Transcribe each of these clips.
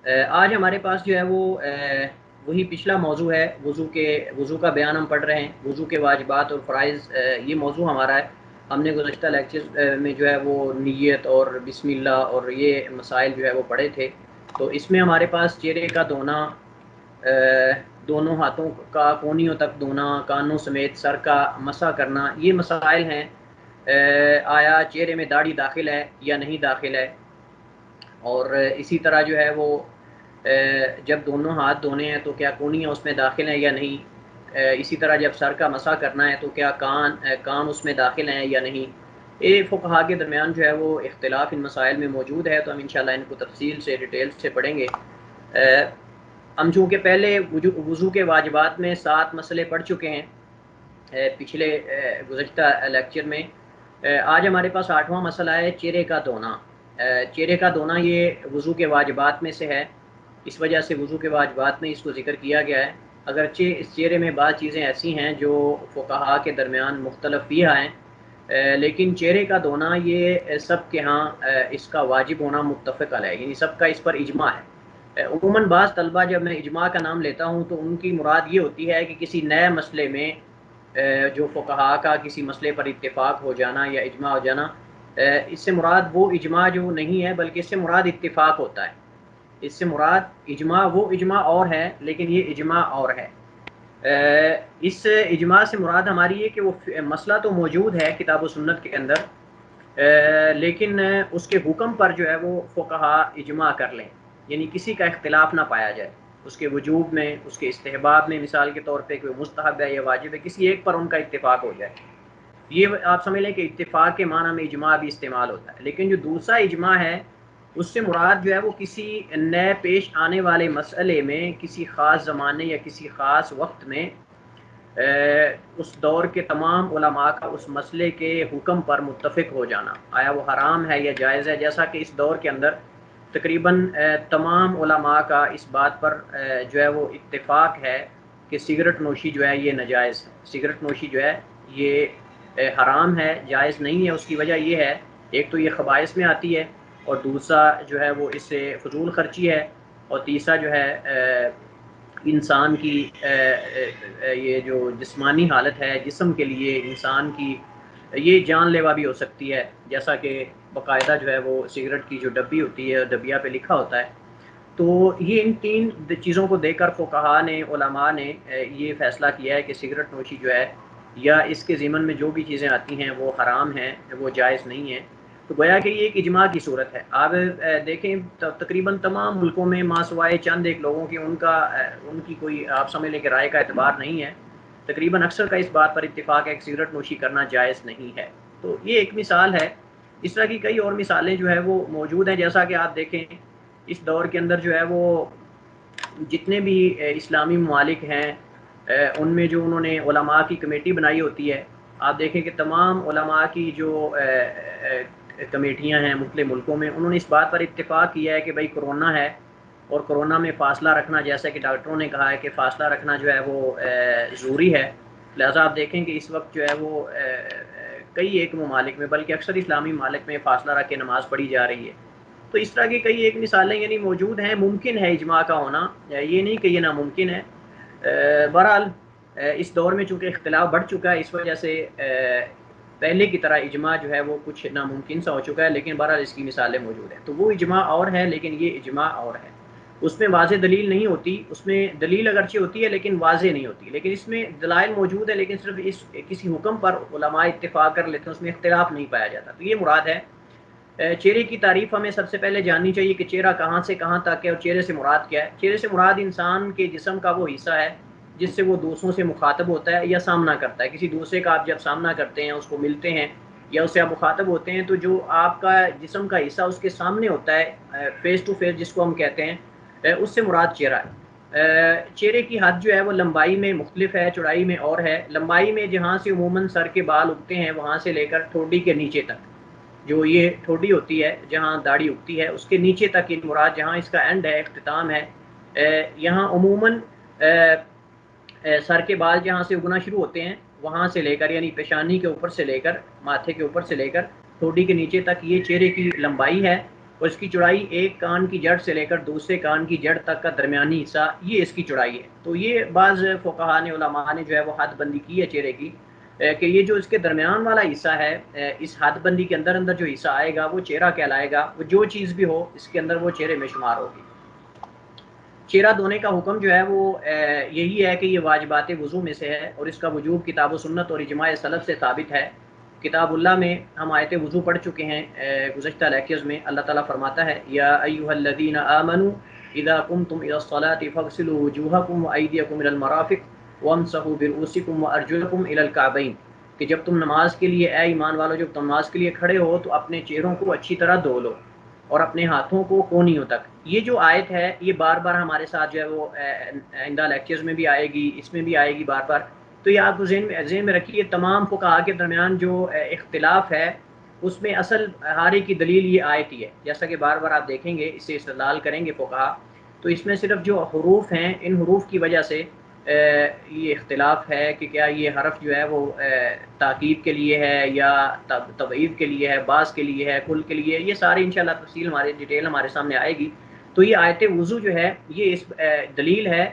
آج ہمارے پاس جو ہے وہ وہی پچھلا موضوع ہے، وضو کا بیان ہم پڑھ رہے ہیں، وضو کے واجبات اور فرائض، یہ موضوع ہمارا ہے۔ ہم نے گزشتہ لیکچر میں جو ہے وہ نیت اور بسم اللہ اور یہ مسائل جو ہے وہ پڑھے تھے۔ تو اس میں ہمارے پاس چہرے کا دھونا، دونوں ہاتھوں کا کونیوں تک دھونا، کانوں سمیت سر کا مسح کرنا، یہ مسائل ہیں۔ آیا چہرے میں داڑھی داخل ہے یا نہیں داخل ہے، اور اسی طرح جو ہے وہ جب دونوں ہاتھ دھونے ہیں تو کیا کونیاں اس میں داخل ہیں یا نہیں، اسی طرح جب سر کا مسح کرنا ہے تو کیا کان اس میں داخل ہیں یا نہیں۔ یہ فقہا کے درمیان جو ہے وہ اختلاف ان مسائل میں موجود ہے، تو ہم انشاءاللہ ان کو تفصیل سے ڈیٹیل سے پڑھیں گے۔ ہم چونکہ پہلے وضو کے واجبات میں 7 مسئلے پڑھ چکے ہیں پچھلے گزشتہ لیکچر میں، آج ہمارے پاس 8واں مسئلہ ہے چہرے کا دھونا۔ چہرے کا دھونا یہ وضو کے واجبات میں سے ہے، اس وجہ سے وضو کے واجبات میں اس کو ذکر کیا گیا ہے۔ اگرچہ اس چہرے میں بعض چیزیں ایسی ہیں جو فقہا کے درمیان مختلف فیہا ہیں، لیکن چہرے کا دھونا یہ سب کے ہاں اس کا واجب ہونا متفق علیہ، یعنی سب کا اس پر اجماع ہے۔ عموماً بعض طلبہ جب میں اجماع کا نام لیتا ہوں تو ان کی مراد یہ ہوتی ہے کہ کسی نئے مسئلے میں جو فقہا کا کسی مسئلے پر اتفاق ہو جانا یا اجماع ہو جانا، اس سے مراد وہ اجماع جو نہیں ہے بلکہ اس سے مراد اتفاق ہوتا ہے۔ اس سے مراد اجماع وہ اجماع اور ہے، لیکن یہ اجماع اور ہے۔ اس اجماع سے مراد ہماری یہ کہ وہ مسئلہ تو موجود ہے کتاب و سنت کے اندر، لیکن اس کے حکم پر جو ہے وہ فقہا اجماع کر لیں، یعنی کسی کا اختلاف نہ پایا جائے اس کے وجوب میں، اس کے استحباب میں، مثال کے طور پہ کوئی مستحب ہے یا واجب ہے، کسی ایک پر ان کا اتفاق ہو جائے۔ یہ آپ سمجھ لیں کہ اتفاق کے معنی میں اجماع بھی استعمال ہوتا ہے۔ لیکن جو دوسرا اجماع ہے اس سے مراد جو ہے وہ کسی نئے پیش آنے والے مسئلے میں، کسی خاص زمانے یا کسی خاص وقت میں اس دور کے تمام علماء کا اس مسئلے کے حکم پر متفق ہو جانا، آیا وہ حرام ہے یا جائز ہے۔ جیسا کہ اس دور کے اندر تقریباً تمام علماء کا اس بات پر جو ہے وہ اتفاق ہے کہ سگریٹ نوشی جو ہے یہ ناجائز ہے، سگریٹ نوشی جو ہے یہ حرام ہے، جائز نہیں ہے۔ اس کی وجہ یہ ہے، ایک تو یہ خبائث میں آتی ہے، اور دوسرا جو ہے وہ اس سے فضول خرچی ہے، اور تیسرا جو ہے انسان کی یہ جو جسمانی حالت ہے، جسم کے لیے انسان کی یہ جان لیوا بھی ہو سکتی ہے، جیسا کہ باقاعدہ جو ہے وہ سگریٹ کی جو ڈبی ہوتی ہے ڈبیا پہ لکھا ہوتا ہے۔ تو یہ ان 3 چیزوں کو دیکھ کر فقہا نے، علماء نے یہ فیصلہ کیا ہے کہ سگریٹ نوشی جو ہے یا اس کے ضمن میں جو بھی چیزیں آتی ہیں وہ حرام ہیں، وہ جائز نہیں ہیں۔ تو گویا کہ یہ ایک اجماع کی صورت ہے۔ آپ دیکھیں تقریباً تمام ملکوں میں ماں سوائے چند ایک لوگوں کی ان کی کوئی آپ سمجھ لیں کہ رائے کا اعتبار نہیں ہے، تقریباً اکثر کا اس بات پر اتفاق ہے کہ سگریٹ نوشی کرنا جائز نہیں ہے۔ تو یہ ایک مثال ہے، اس طرح کی کئی اور مثالیں جو ہے وہ موجود ہیں۔ جیسا کہ آپ دیکھیں اس دور کے اندر جو ہے وہ جتنے بھی اسلامی ممالک ہیں ان میں جو انہوں نے علماء کی کمیٹی بنائی ہوتی ہے، آپ دیکھیں کہ تمام علماء کی جو کمیٹیاں ہیں مختلف ملکوں میں، انہوں نے اس بات پر اتفاق کیا ہے کہ بھائی کرونا ہے، اور کرونا میں فاصلہ رکھنا، جیسا کہ ڈاکٹروں نے کہا ہے کہ فاصلہ رکھنا جو ہے وہ ضروری ہے۔ لہٰذا آپ دیکھیں کہ اس وقت جو ہے وہ کئی ایک ممالک میں، بلکہ اکثر اسلامی ممالک میں فاصلہ رکھ کے نماز پڑھی جا رہی ہے۔ تو اس طرح کی کئی ایک مثالیں یعنی موجود ہیں، ممکن ہے اجماع کا ہونا، یہ نہیں کہ یہ ناممکن ہے۔ بہرحال اس دور میں چونکہ اختلاف بڑھ چکا ہے، اس وجہ سے پہلے کی طرح اجماع جو ہے وہ کچھ ناممکن سا ہو چکا ہے، لیکن بہرحال اس کی مثالیں موجود ہیں۔ تو وہ اجماع اور ہے، لیکن یہ اجماع اور ہے، اس میں واضح دلیل نہیں ہوتی، اس میں دلیل اگرچہ ہوتی ہے لیکن واضح نہیں ہوتی، لیکن اس میں دلائل موجود ہے، لیکن صرف اس کسی حکم پر علماء اتفاق کر لیتے ہیں، اس میں اختلاف نہیں پایا جاتا۔ تو یہ مراد ہے۔ چہرے کی تعریف ہمیں سب سے پہلے جاننی چاہیے کہ چہرہ کہاں سے کہاں تک ہے، اور چہرے سے مراد کیا ہے۔ چہرے سے مراد انسان کے جسم کا وہ حصہ ہے جس سے وہ دوسروں سے مخاطب ہوتا ہے یا سامنا کرتا ہے۔ کسی دوسرے کا آپ جب سامنا کرتے ہیں، اس کو ملتے ہیں یا اس سے آپ مخاطب ہوتے ہیں، تو جو آپ کا جسم کا حصہ اس کے سامنے ہوتا ہے، فیس ٹو فیس جس کو ہم کہتے ہیں، اس سے مراد چہرہ ہے۔ چہرے کی حد جو ہے وہ لمبائی میں مختلف ہے، چوڑائی میں اور ہے۔ لمبائی میں جہاں سے عموماً سر کے بال اگتے ہیں وہاں سے لے کر ٹھوڈی کے نیچے تک، جو یہ ٹھوڈی ہوتی ہے جہاں داڑھی اگتی ہے اس کے نیچے تک یہ مراد، جہاں اس کا اینڈ ہے، اختتام ہے، یہاں عموماً سر کے بال جہاں سے اگنا شروع ہوتے ہیں وہاں سے لے کر، یعنی پیشانی کے اوپر سے لے کر، ماتھے کے اوپر سے لے کر ٹھوڈی کے نیچے تک، یہ چہرے کی لمبائی ہے۔ اور اس کی چوڑائی ایک کان کی جڑ سے لے کر دوسرے کان کی جڑ تک کا درمیانی حصہ یہ اس کی چوڑائی ہے۔ تو یہ بعض فقہاء نے علماء نے جو ہے وہ حد بندی کی ہے چہرے کی کہ یہ جو اس کے درمیان والا حصہ ہے اس حد بندی کے اندر جو حصہ آئے گا وہ چہرہ کہلائے گا، وہ جو چیز بھی ہو اس کے اندر وہ چہرے میں شمار ہوگی۔ چہرہ دھونے کا حکم جو ہے وہ یہی ہے کہ یہ واجبات وضو میں سے ہے اور اس کا وجوب کتاب و سنت اور اجماع سلف سے ثابت ہے۔ کتاب اللہ میں ہم آیت وضو پڑھ چکے ہیں گزشتہ لیکچرز میں۔ اللہ تعالیٰ فرماتا ہے یا ایھا الذین آمنوا اذا قمتم الى الصلاة فاغسلوا وجوہکم وایدیکم الى المرافق وامسحوا برؤوسکم وارجلکم الى الکعبین، کہ جب تم نماز کے لیے اے ایمان والو جب تم نماز کے لیے کھڑے ہو تو اپنے چہروں کو اچھی طرح دھو لو اور اپنے ہاتھوں کو کونیوں تک۔ یہ جو آیت ہے یہ بار بار ہمارے ساتھ جو ہے وہ آئندہ لیکچرز میں بھی آئے گی، اس میں بھی آئے گی بار بار۔ تو یہ آپ ذہن میں رکھیے، تمام فقہاء کے درمیان جو اختلاف ہے اس میں اصل ہارے کی دلیل یہ آیت ہی ہے، جیسا کہ بار بار آپ دیکھیں گے اس سے استدلال کریں گے فقہاء۔ تو اس میں صرف جو حروف ہیں ان حروف کی وجہ سے یہ اختلاف ہے کہ کیا یہ حرف جو ہے وہ تاکید کے لیے ہے یا تبعیض کے لیے ہے، بعض کے لیے ہے، کل کے لیے، یہ ساری انشاءاللہ تفصیل ڈیٹیل ہمارے سامنے آئے گی۔ تو یہ آیت وضو جو ہے یہ اس دلیل ہے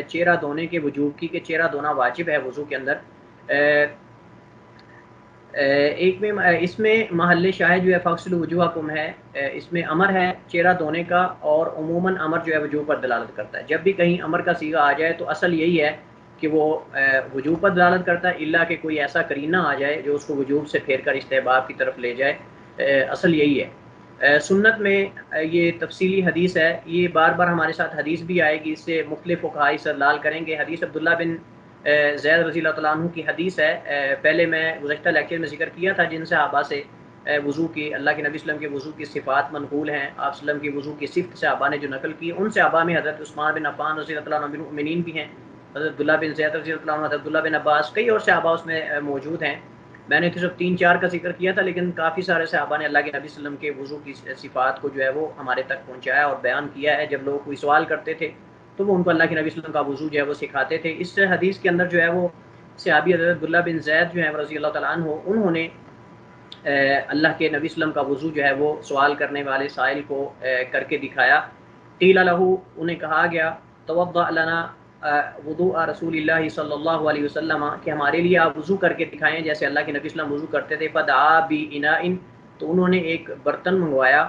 چہرہ دھونے کے وجوب کی، کہ چہرہ دھونا واجب ہے وضو کے اندر۔ ایک میں اس میں محل شاہد جو ہے فاغسلوا وجوہکم ہے، اس میں امر ہے چہرہ دھونے کا، اور عموماً امر جو ہے وجوب پر دلالت کرتا ہے۔ جب بھی کہیں امر کا صیغہ آ جائے تو اصل یہی ہے کہ وہ وجوب پر دلالت کرتا ہے، الا کہ کوئی ایسا قرینہ آ جائے جو اس کو وجوب سے پھیر کر استحباب کی طرف لے جائے، اصل یہی ہے۔ سنت میں یہ تفصیلی حدیث ہے، یہ بار بار ہمارے ساتھ حدیث بھی آئے گی، اس سے مختلف فقہاء استدلال کریں گے۔ حدیث عبداللہ بن زید رضی اللہ تعالیٰ عنہ کی حدیث ہے، پہلے میں گزشتہ لیکچر میں ذکر کیا تھا جن صحابہ سے وضو کی اللہ کے نبی صلی اللہ علیہ وسلم کے وضو کی صفات منقول ہیں، آپ صلی اللہ علیہ وسلم کی وضو کی صفت صحابہ نے جو نقل کی، ان صحابہ میں حضرت عثمان بن عفان رضی اللہ عنہ المؤمنین بھی ہیں، حضرت عبداللہ بن زید رضی اللہ عنہ، حضرت عبداللہ بن عباس، کئی اور صحابہ اس میں موجود ہیں۔ میں نے صرف 3-4 کا ذکر کیا تھا، لیکن کافی سارے صحابہ نے اللہ کے نبی صلی اللہ علیہ وسلم کے وضو کی صفات کو جو ہے وہ ہمارے تک پہنچایا اور بیان کیا ہے۔ جب لوگ کوئی سوال کرتے تھے تو وہ ان کو اللہ کے نبی صلی اللہ علیہ وسلم کا وضو جو ہے وہ سکھاتے تھے۔ اس حدیث کے اندر جو ہے وہ صحابی حضرت عبداللہ بن زید جو ہیں رضی اللہ تعالیٰ عنہ، انہوں نے اللہ کے نبی صلی اللہ علیہ وسلم کا وضو جو ہے وہ سوال کرنے والے سائل کو کر کے دکھایا۔ قیل لہ، انہیں کہا گیا توضأ لنا وضوء رسول اللہ صلی اللہ علیہ وسلم، کہ ہمارے لیے آپ وضو کر کے دکھائیں جیسے اللہ کے نبی صلی اللہ علیہ وسلم وضو کرتے تھے۔ فدعا بإناء، تو انہوں نے ایک برتن منگوایا،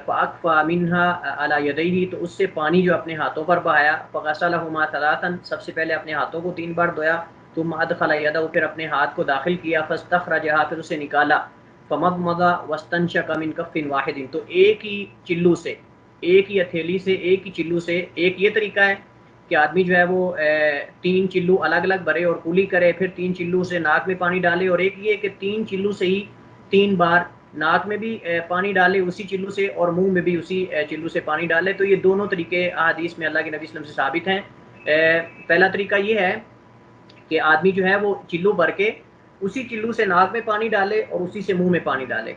فأکفأ منها علی یدیہ، تو اس سے پانی جو اپنے ہاتھوں پر بہایا، فغسلہما ثلاثا، سب سے پہلے اپنے ہاتھوں کو 3 بار دھویا، ثم ادخل یدہ، پھر اپنے ہاتھ کو داخل کیا، فاستخرجہا، پھر اسے نکالا، فمضمض واستنشق من کف واحد، تو ایک ہی چلو سے، ایک ہی ہتھیلی سے، ایک ہی چلو سے، ایک یہ طریقہ ہے کہ آدمی جو ہے وہ 3 چلو الگ الگ بھرے اور کولی کرے، پھر 3 چلو سے ناک میں پانی ڈالے، اور ایک یہ کہ 3 چلو سے ہی 3 بار ناک میں بھی پانی ڈالے اسی چلو سے، اور منہ میں بھی اسی چلو سے پانی ڈالے۔ تو یہ دونوں طریقے احادیث میں اللہ کے نبی صلی اللہ علیہ وسلم سے ثابت ہیں۔ پہلا طریقہ یہ ہے کہ آدمی جو ہے وہ چلو بھر کے اسی چلو سے ناک میں پانی ڈالے اور اسی سے منہ میں پانی ڈالے۔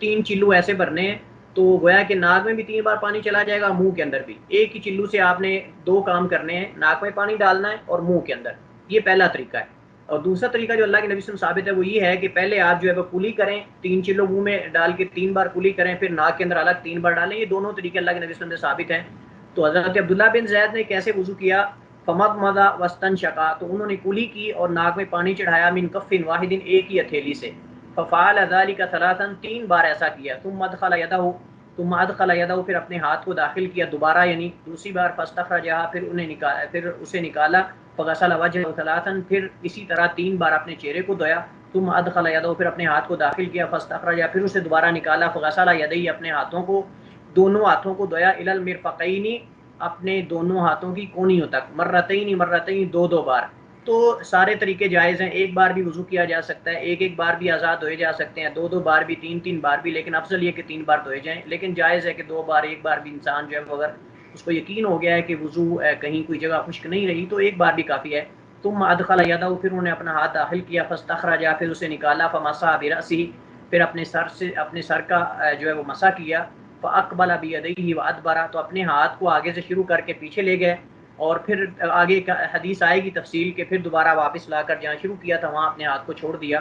3 چلو ایسے بھرنے ہیں، تو گویا کہ ناک میں بھی 3 بار پانی چلا جائے گا، منہ کے اندر بھی۔ ایک ہی چلو سے آپ نے 2 کام کرنے ہیں، ناک میں پانی ڈالنا ہے اور منہ کے اندر۔ یہ پہلا طریقہ ہے۔ اور دوسرا طریقہ جو اللہ کے نبی صلی اللہ علیہ وسلم ثابت ہے وہ یہ ہے کہ پہلے آپ جو ہے وہ کلی کریں، 3 چلو منہ میں ڈال کے 3 بار کلی کریں، پھر ناک کے اندر الگ 3 بار ڈالیں۔ یہ دونوں طریقے اللہ کے نبی صلی اللہ علیہ وسلم سے ثابت ہیں۔ تو حضرت عبداللہ بن زید نے کیسے وضو کیا؟ فمضمض واستنشق، تو انہوں نے کلی کی اور ناک میں پانی چڑھایا، من کف واحد، ایک ہی ہتھیلی سے، ففعل ذلك ثلاثا، 3 بار ایسا کیا، ثم ادخل یدہ، پھر اپنے ہاتھ کو داخل کیا دوبارہ، یعنی دوسری بار، فاستخرجہا، پھر اسے نکالا، فغسل وجهه ثلاثا، پھر اسی طرح 3 بار اپنے چہرے کو دھویا، ثم ادخل یدہ، پھر اپنے ہاتھ کو داخل کیا، فاستخرجہا، پھر اسے دوبارہ نکالا، فغسل یدیہ، اپنے ہاتھوں کو، دونوں ہاتھوں کو دھویا، الی المرفقین، اپنے دونوں ہاتھوں کی کونیوں تک، مرتین 2 بار۔ تو سارے طریقے جائز ہیں، ایک بار بھی وضو کیا جا سکتا ہے، ایک بار بھی آزاد دھوئے جا سکتے ہیں، 2 بار بھی، 3 بار بھی، لیکن افضل یہ کہ 3 بار دھوئے جائیں۔ لیکن جائز ہے کہ 2 بار، ایک بار بھی انسان جو ہے اگر اس کو یقین ہو گیا ہے کہ وضو کہیں کوئی جگہ خشک نہیں رہی تو ایک بار بھی کافی ہے۔ ثم ادخل یدہ، پھر انہوں نے اپنا ہاتھ داخل کیا، فاستخرجا، پھر اسے نکالا، فمسح برأسہ، پھر اپنے سر کا جو ہے وہ مسح کیا، فاقبل بیدیہ وادبر، تو اپنے ہاتھ کو آگے سے شروع کر کے پیچھے لے گئے، اور پھر آگے کا حدیث آئے گی تفصیل کہ پھر دوبارہ واپس لا کر جہاں شروع کیا تھا وہاں اپنے ہاتھ کو چھوڑ دیا۔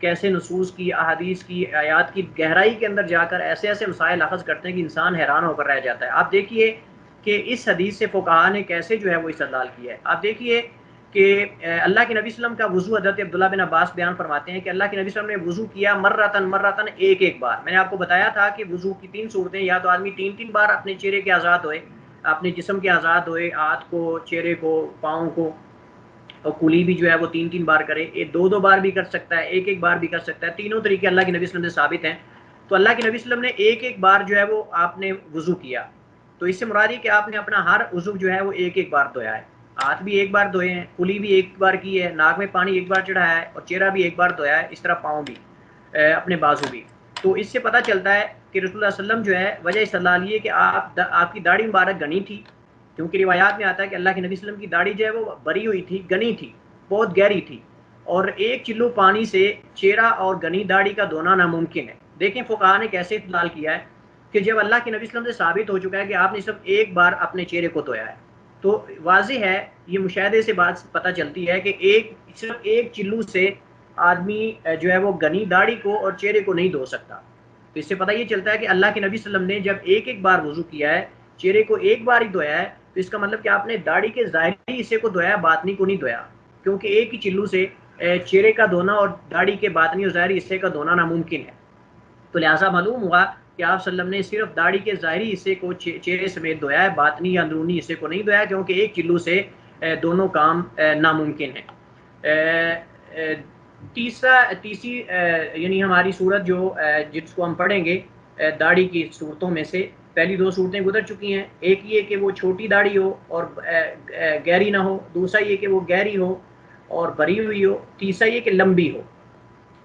کیسے نصوص کی، احادیث کی، آیات کی گہرائی کے اندر جا کر ایسے ایسے مسائل اخذ کرتے ہیں کہ انسان حیران ہو کر رہ جاتا ہے۔ آپ دیکھیے کہ اس حدیث سے فقہا نے کیسے جو ہے وہ استدلال کیا ہے۔ آپ دیکھیے کہ اللہ کے نبی صلی اللہ علیہ وسلم کا وضو حضرت عبداللہ بن عباس بیان فرماتے ہیں کہ اللہ کے نبی صلی اللہ علیہ وسلم نے وضو کیا مرتن ایک ایک بار۔ میں نے آپ کو بتایا تھا کہ وضو کی 3 صورتیں، یا تو آدمی 3 بار اپنے چہرے کے آزاد ہوئے، اپنے جسم کے آزاد ہوئے، ہاتھ کو، چہرے کو، پاؤں کو، اور کلی بھی جو ہے وہ 3 بار کرے، 2 بار بھی کر سکتا ہے، ایک بار بھی کر سکتا ہے۔ تینوں طریقے اللہ کے نبی صلی اللہ علیہ وسلم سے ثابت ہیں۔ تو اللہ کے نبی صلی اللہ علیہ وسلم نے ایک بار جو ہے وہ آپ نے وضو کیا، تو اس سے مراد ہے کہ آپ نے اپنا ہر عضو جو ہے وہ ایک بار دھویا ہے۔ ہاتھ بھی 1 بار دھوئے ہیں، کلی بھی 1 بار کی ہے، ناک میں پانی 1 بار چڑھایا ہے، اور چہرہ بھی 1 بار دھویا ہے، اس طرح پاؤں بھی، اپنے بازو بھی۔ تو اس سے پتہ چلتا ہے کہ رسول اللہ صلی اللہ علیہ وسلم جو ہے، وجہ استدلال یہ کہ آپ کی داڑھی مبارک گھنی تھی، کیونکہ روایات میں آتا ہے کہ اللہ کے نبی صلی اللہ علیہ وسلم کی داڑھی جو ہے وہ بری ہوئی تھی، گھنی تھی، بہت گہری تھی، اور 1 چلو پانی سے چہرہ اور گھنی داڑھی کا دھونا ناممکن ہے۔ دیکھیں فقہا نے کیسے استدلال کیا ہے کہ جب اللہ کے نبی صلی اللہ علیہ وسلم سے ثابت ہو چکا ہے کہ آپ نے صرف 1 بار اپنے چہرے کو دھویا ہے، تو واضح ہے، یہ مشاہدے سے بات پتہ چلتی ہے کہ صرف 1 چلو سے آدمی جو ہے وہ گھنی داڑھی کو اور چہرے کو نہیں دھو سکتا۔ تو اس سے پتہ یہ چلتا ہے کہ اللہ کے نبی صلی اللہ علیہ وسلم نے جب ایک بار وضو کیا ہے، چہرے کو 1 بار ہی دھویا ہے، تو اس کا مطلب کہ آپ نے داڑھی کے ظاہری حصے کو دھویا، باطنی کو نہیں دھویا، کیونکہ 1 ہی چلو سے چہرے کا دھونا اور داڑھی کے باطنی اور ظاہری حصے کا دھونا ناممکن ہے۔ تو لہٰذا معلوم ہوا کہ آپ صلی اللہ علیہ وسلم نے صرف داڑھی کے ظاہری حصے کو چہرے سمیت دھویا ہے، باطنی یا اندرونی حصے کو نہیں دھویا، کیونکہ 1 چلو سے دونوں کام ناممکن ہیں۔ تیسری یعنی ہماری صورت جو جس کو ہم پڑھیں گے داڑھی کی صورتوں میں سے، پہلی 2 صورتیں گزر چکی ہیں۔ ایک یہ کہ وہ چھوٹی داڑھی ہو اور گہری نہ ہو، دوسرا یہ کہ وہ گہری ہو اور بری ہوئی ہو، تیسرا یہ کہ لمبی ہو،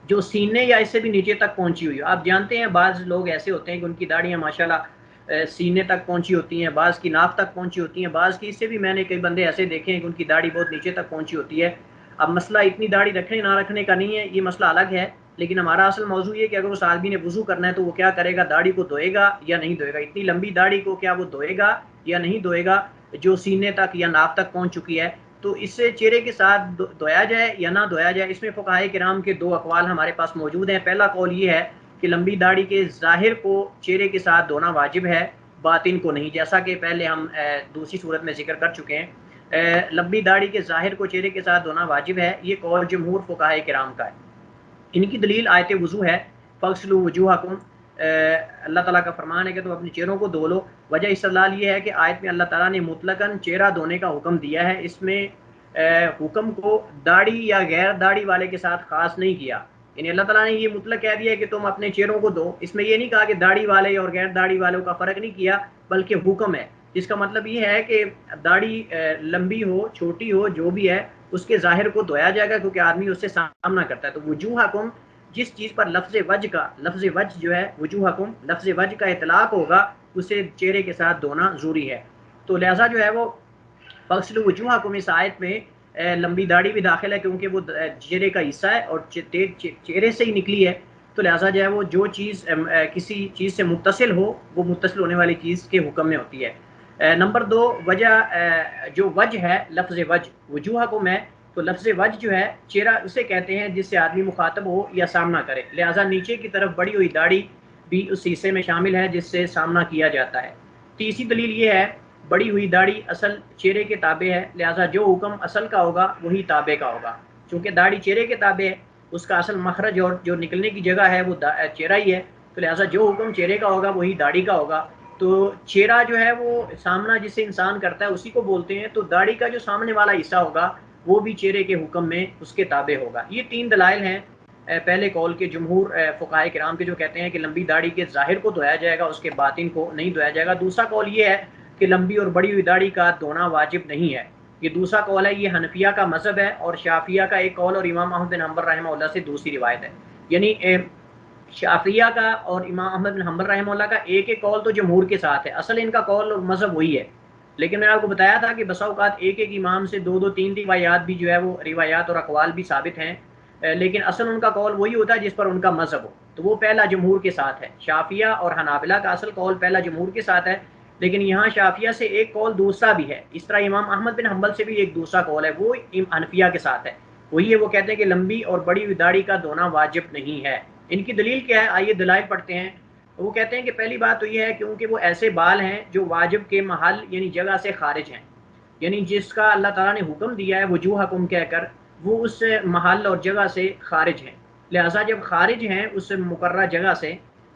جو سینے یا اس سے بھی نیچے تک پہنچی ہوئی ہو۔ آپ جانتے ہیں بعض لوگ ایسے ہوتے ہیں کہ ان کی داڑیاں ماشاءاللہ سینے تک پہنچی ہوتی ہیں، بعض کی ناف تک پہنچی ہوتی ہیں، بعض کی اس سے بھی میں نے کئی بندے ایسے دیکھے ہیں کہ ان کی داڑھی بہت نیچے تک پہنچی ہوتی ہے۔ اب مسئلہ اتنی داڑھی رکھنے نہ رکھنے کا نہیں ہے، یہ مسئلہ الگ ہے، لیکن ہمارا اصل موضوع یہ کہ اگر اس آدمی نے وضو کرنا ہے تو وہ کیا کرے گا، داڑھی کو دھوئے گا یا نہیں دھوئے گا، اتنی لمبی داڑھی کو کیا وہ دھوئے گا یا نہیں دھوئے گا جو سینے تک یا ناف تک پہنچ چکی ہے۔ تو اس سے چہرے کے ساتھ دھویا جائے یا نہ دھویا جائے، اس میں فقہائے کرام کے 2 اقوال ہمارے پاس موجود ہیں۔ پہلا قول یہ ہے کہ لمبی داڑھی کے ظاہر کو چہرے کے ساتھ دھونا واجب ہے، باطن کو نہیں، جیسا کہ پہلے ہم دوسری صورت میں ذکر کر چکے ہیں۔ لمبی داڑھی کے ظاہر کو چہرے کے ساتھ دھونا واجب ہے، یہ قول جمہور فقہائے کرام کا ہے۔ ان کی دلیل آیت وضو ہے، فَاغْسِلُوا وُجُوهَكُمْ، اللہ تعالیٰ کا فرمان ہے کہ تم اپنے چہروں کو دھو لو۔ وجہ استدلال یہ ہے کہ آیت میں اللہ تعالیٰ نے مطلقاً چہرہ دھونے کا حکم دیا ہے، اس میں حکم کو داڑھی یا غیر داڑھی والے کے ساتھ خاص نہیں کیا، یعنی اللہ تعالیٰ نے یہ مطلق کہہ دیا ہے کہ تم اپنے چہروں کو دھو، اس میں یہ نہیں کہا کہ داڑھی والے اور غیر داڑھی والوں کا فرق نہیں کیا، بلکہ حکم ہے، جس کا مطلب یہ ہے کہ داڑھی لمبی ہو چھوٹی ہو جو بھی ہے اس کے ظاہر کو دھویا جائے گا، کیونکہ آدمی اس سے سامنا کرتا ہے۔ تو وجوہکم، جس چیز پر لفظ وجہ جو ہے وجوہکم لفظ وجہ کا اطلاق ہوگا، اسے چہرے کے ساتھ دھونا ضروری ہے۔ تو لہٰذا جو ہے وہ فَاغْسِلُوا وُجُوهَكُمْ اس آیت میں لمبی داڑھی بھی داخل ہے، کیونکہ وہ چہرے کا حصہ ہے اور چہرے سے ہی نکلی ہے، تو لہٰذا جو ہے وہ جو چیز کسی چیز سے متصل ہو وہ متصل ہونے والی چیز کے حکم میں ہوتی ہے۔ نمبر 2 وجہ، جو وجہ ہے، لفظ وجہ وجوہکم ہے، تو لفظ وجہ جو ہے چہرہ اسے کہتے ہیں جس سے آدمی مخاطب ہو یا سامنا کرے، لہٰذا نیچے کی طرف بڑی ہوئی داڑھی بھی اس حصے میں شامل ہے جس سے سامنا کیا جاتا ہے۔ تیسری دلیل یہ ہے، بڑی ہوئی داڑھی اصل چہرے کے تابع ہے، لہٰذا جو حکم اصل کا ہوگا وہی تابع کا ہوگا، چونکہ داڑھی چہرے کے تابع ہے، اس کا اصل مخرج اور جو نکلنے کی جگہ ہے وہ چہرہ ہی ہے، تو لہٰذا جو حکم چہرے کا ہوگا وہی داڑھی کا ہوگا۔ تو چہرہ جو ہے وہ سامنا جسے انسان کرتا ہے اسی کو بولتے ہیں، تو داڑھی کا جو سامنے والا حصہ ہوگا وہ بھی چہرے کے حکم میں اس کے تابع ہوگا۔ یہ 3 دلائل ہیں پہلے قول کے جمہور فقہائے کرام کے، جو کہتے ہیں کہ لمبی داڑھی کے ظاہر کو دھویا جائے گا، اس کے باطن کو نہیں دھویا جائے گا۔ دوسرا قول یہ ہے کہ لمبی اور بڑی ہوئی داڑھی کا دھونا واجب نہیں ہے، یہ دوسرا قول ہے، یہ حنفیہ کا مذہب ہے اور شافعیہ کا ایک قول اور امام احمد بن حنبل رحمہ اللہ سے دوسری روایت ہے، یعنی شافعیہ کا اور امام احمد بن حنبل رحمہ اللہ کا ایک قول تو جمہور کے ساتھ ہے، اصل ان کا قول اور مذہب وہی ہے، لیکن میں نے آپ کو بتایا تھا کہ بسا اوقات ایک امام سے 2 3 روایات بھی جو ہے وہ روایات اور اقوال بھی ثابت ہیں، لیکن اصل ان کا قول وہی ہوتا ہے جس پر ان کا مذہب ہو، تو وہ پہلا جمہور کے ساتھ ہے۔ شافعیہ اور حنابلہ کا اصل قول پہلا جمہور کے ساتھ ہے، لیکن یہاں شافعیہ سے ایک قول دوسرا بھی ہے، اس طرح امام احمد بن حنبل سے بھی ایک دوسرا قول ہے، وہ حنفیہ کے ساتھ ہے۔ وہی ہے، وہ کہتے ہیں کہ لمبی اور بڑی ہوئی داڑھی کا دھونا واجب نہیں ہے۔ ان کی دلیل کیا ہے؟ آئیے دلائل پڑھتے ہیں۔ وہ کہتے ہیں کہ پہلی بات تو یہ ہے کیونکہ وہ ایسے بال ہیں جو واجب کے محل یعنی جگہ سے خارج ہیں، یعنی جس کا اللہ تعالیٰ نے حکم دیا ہے وجوہکم کہہ کر، وہ اس محل اور جگہ سے خارج ہیں، لہٰذا جب خارج ہیں اس مقررہ جگہ سے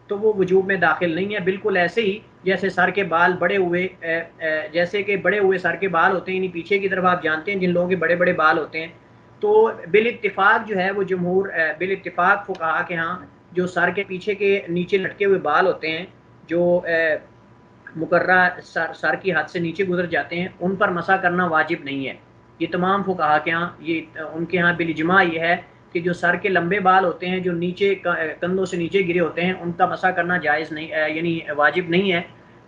تو وہ وجوب میں داخل نہیں ہے۔ بالکل ایسے ہی جیسے سر کے بال بڑے ہوئے جیسے کہ بڑے ہوئے سر کے بال ہوتے ہیں، یعنی پیچھے کی طرف آپ جانتے ہیں جن لوگوں کے بڑے بڑے بال ہوتے ہیں، تو بالاتفاق جو ہے وہ جمہور بالاتفاق فقہا کے ہاں جو سر کے پیچھے کے نیچے لٹکے ہوئے بال ہوتے ہیں جو مقررہ سر کی حد سے نیچے گزر جاتے ہیں، ان پر مسح کرنا واجب نہیں ہے۔ یہ تمام فقہا کے ہاں ان کے ہاں بالاجماع یہ ہے کہ جو سر کے لمبے بال ہوتے ہیں جو نیچے کندھوں سے نیچے گرے ہوتے ہیں ان کا مسح کرنا جائز نہیں یعنی واجب نہیں ہے۔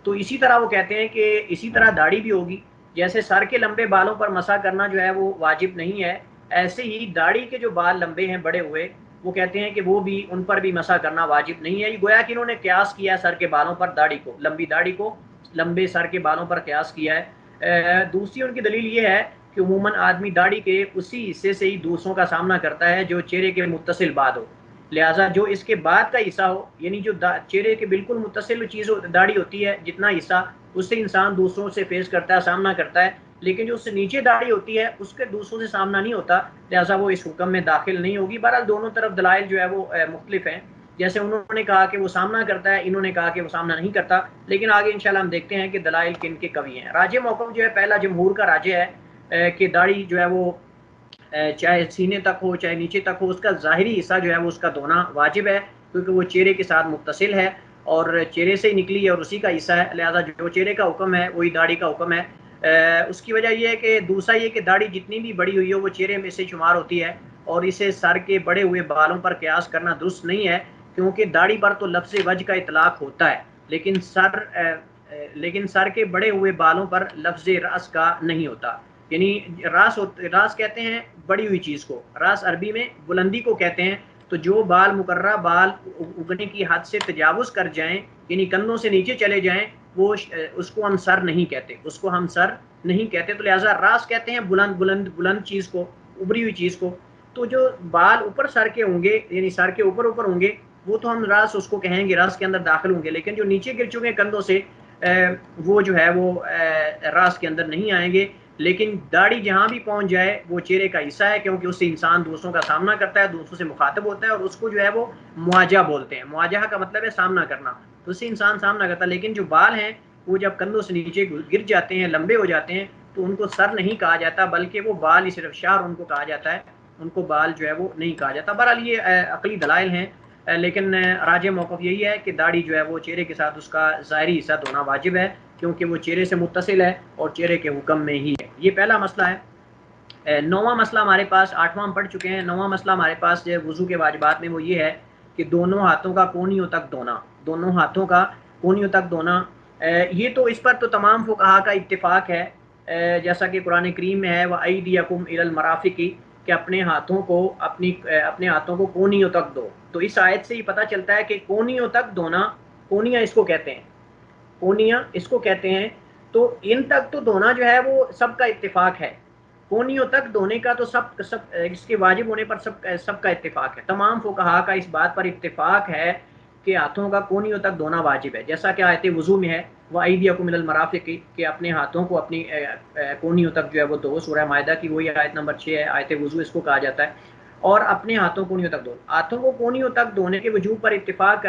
تو اسی طرح وہ کہتے ہیں کہ اسی طرح داڑھی بھی ہوگی، جیسے سر کے لمبے بالوں پر مسح کرنا جو ہے وہ واجب نہیں ہے، ایسے ہی داڑھی کے جو بال لمبے ہیں بڑے ہوئے وہ کہتے ہیں کہ وہ بھی ان پر بھی مسح کرنا واجب نہیں ہے۔ یہ گویا کہ انہوں نے قیاس کیا ہے سر کے بالوں پر داڑھی کو، لمبی داڑھی کو لمبے سر کے بالوں پر قیاس کیا ہے۔ دوسری ان کی دلیل یہ ہے کہ عموماً آدمی داڑھی کے اسی حصے سے ہی دوسروں کا سامنا کرتا ہے جو چہرے کے متصل بعد ہو، لہٰذا جو اس کے بعد کا حصہ ہو یعنی جو چہرے کے بالکل متصل چیز داڑھی ہوتی ہے جتنا حصہ، اس سے انسان دوسروں سے فیس کرتا ہے، سامنا کرتا ہے، لیکن جو اس سے نیچے داڑھی ہوتی ہے اس کے دوسروں سے سامنا نہیں ہوتا، لہٰذا وہ اس حکم میں داخل نہیں ہوگی۔ بہرحال دونوں طرف دلائل جو ہے وہ مختلف ہیں، جیسے انہوں نے کہا کہ وہ سامنا کرتا ہے، انہوں نے کہا کہ وہ سامنا نہیں کرتا، لیکن آگے انشاءاللہ ہم دیکھتے ہیں کہ دلائل کن کے قوی ہیں۔ راجح موقف جو ہے پہلا جمہور کا راجح ہے کہ داڑھی جو ہے وہ چاہے سینے تک ہو چاہے نیچے تک ہو، اس کا ظاہری حصہ جو ہے وہ اس کا دھونا واجب ہے، کیونکہ وہ چہرے کے ساتھ متصل ہے اور چہرے سے ہی نکلی ہے اور اسی کا حصہ ہے، لہذا جو چہرے کا حکم ہے وہی داڑھی کا حکم ہے۔ اس کی وجہ یہ ہے کہ دوسرا یہ کہ داڑھی جتنی بھی بڑی ہوئی ہو وہ چہرے میں سے شمار ہوتی ہے اور اسے سر کے بڑے ہوئے بالوں پر قیاس کرنا درست نہیں ہے، کیونکہ داڑھی پر تو لفظ وجہ کا اطلاق ہوتا ہے لیکن سر کے بڑے ہوئے بالوں پر لفظ رأس کا نہیں ہوتا، یعنی راس کہتے ہیں بڑی ہوئی چیز کو، راس عربی میں بلندی کو کہتے ہیں، تو جو بال مقررہ بال اگنے کی حد سے تجاوز کر جائیں یعنی کندھوں سے نیچے چلے جائیں وہ اس کو ہم سر نہیں کہتے، اس کو ہم سر نہیں کہتے، تو لہٰذا راس کہتے ہیں بلند چیز کو، ابری ہوئی چیز کو۔ تو جو بال اوپر سر کے ہوں گے یعنی سر کے اوپر ہوں گے وہ تو ہم راس اس کو کہیں گے، راس کے اندر داخل ہوں گے، لیکن جو نیچے گر چکے کندھوں سے وہ جو ہے وہ راس کے اندر نہیں آئیں گے۔ لیکن داڑھی جہاں بھی پہنچ جائے وہ چہرے کا حصہ ہے، کیونکہ اس سے انسان دوسروں کا سامنا کرتا ہے، دوسروں سے مخاطب ہوتا ہے، اور اس کو جو ہے وہ مواجہہ بولتے ہیں۔ مواجہہ کا مطلب ہے سامنا کرنا، تو اس سے انسان سامنا کرتا ہے، لیکن جو بال ہیں وہ جب کندھوں سے نیچے گر جاتے ہیں، لمبے ہو جاتے ہیں، تو ان کو سر نہیں کہا جاتا بلکہ وہ بال ہی صرف شعر ان کو کہا جاتا ہے، ان کو بال جو ہے وہ نہیں کہا جاتا۔ بہرحال یہ عقلی دلائل ہیں، لیکن راجح موقف یہی ہے کہ داڑھی جو ہے وہ چہرے کے ساتھ اس کا ظاہری حصہ دھونا واجب ہے، کیونکہ وہ چہرے سے متصل ہے اور چہرے کے حکم میں ہی ہے۔ یہ پہلا مسئلہ ہے۔ نواں مسئلہ ہمارے پاس، آٹھواں ہم پڑھ چکے ہیں، نواں مسئلہ ہمارے پاس جو وضو کے واجبات میں وہ یہ ہے کہ دونوں ہاتھوں کا کونیوں تک دھونا، دونوں ہاتھوں کا کونیوں تک دھونا۔ یہ تو اس پر تو تمام فقہا کا اتفاق ہے، جیسا کہ قرآن کریم میں ہے وَأَيْدِيَكُمْ إِلَى الْمَرَافِقِ کہ اپنے ہاتھوں کو کونیوں تک دو۔ تو اس آیت سے یہ پتہ چلتا ہے کہ کونیوں تک دھونا، کونیاں اس کو کہتے ہیں، کونیاں اس کو کہتے ہیں، تو ان تک تو دھونا جو ہے وہ سب کا اتفاق ہے، کونیوں تک دھونے کا تو سب اس کے واجب ہونے پر سب کا اتفاق ہے، تمام فقہا کا اس بات پر اتفاق ہے کہ ہاتھوں کا کونیوں تک دھونا واجب ہے، جیسا کہ آیت وضو میں ہے وَأَيْدِيَكُمْ إِلَى الْمَرَافِقِ کہ اپنے ہاتھوں کو اپنی کونیوں تک جو ہے وہ دو، سورہ مائدہ کی وہی آیت نمبر 6 ہے، آیت وضو اس کو کہا جاتا ہے، اور اپنے ہاتھوں کونیوں تک دو۔ ہاتھوں کو کونیوں تک دھونے کے وجوب پر اتفاق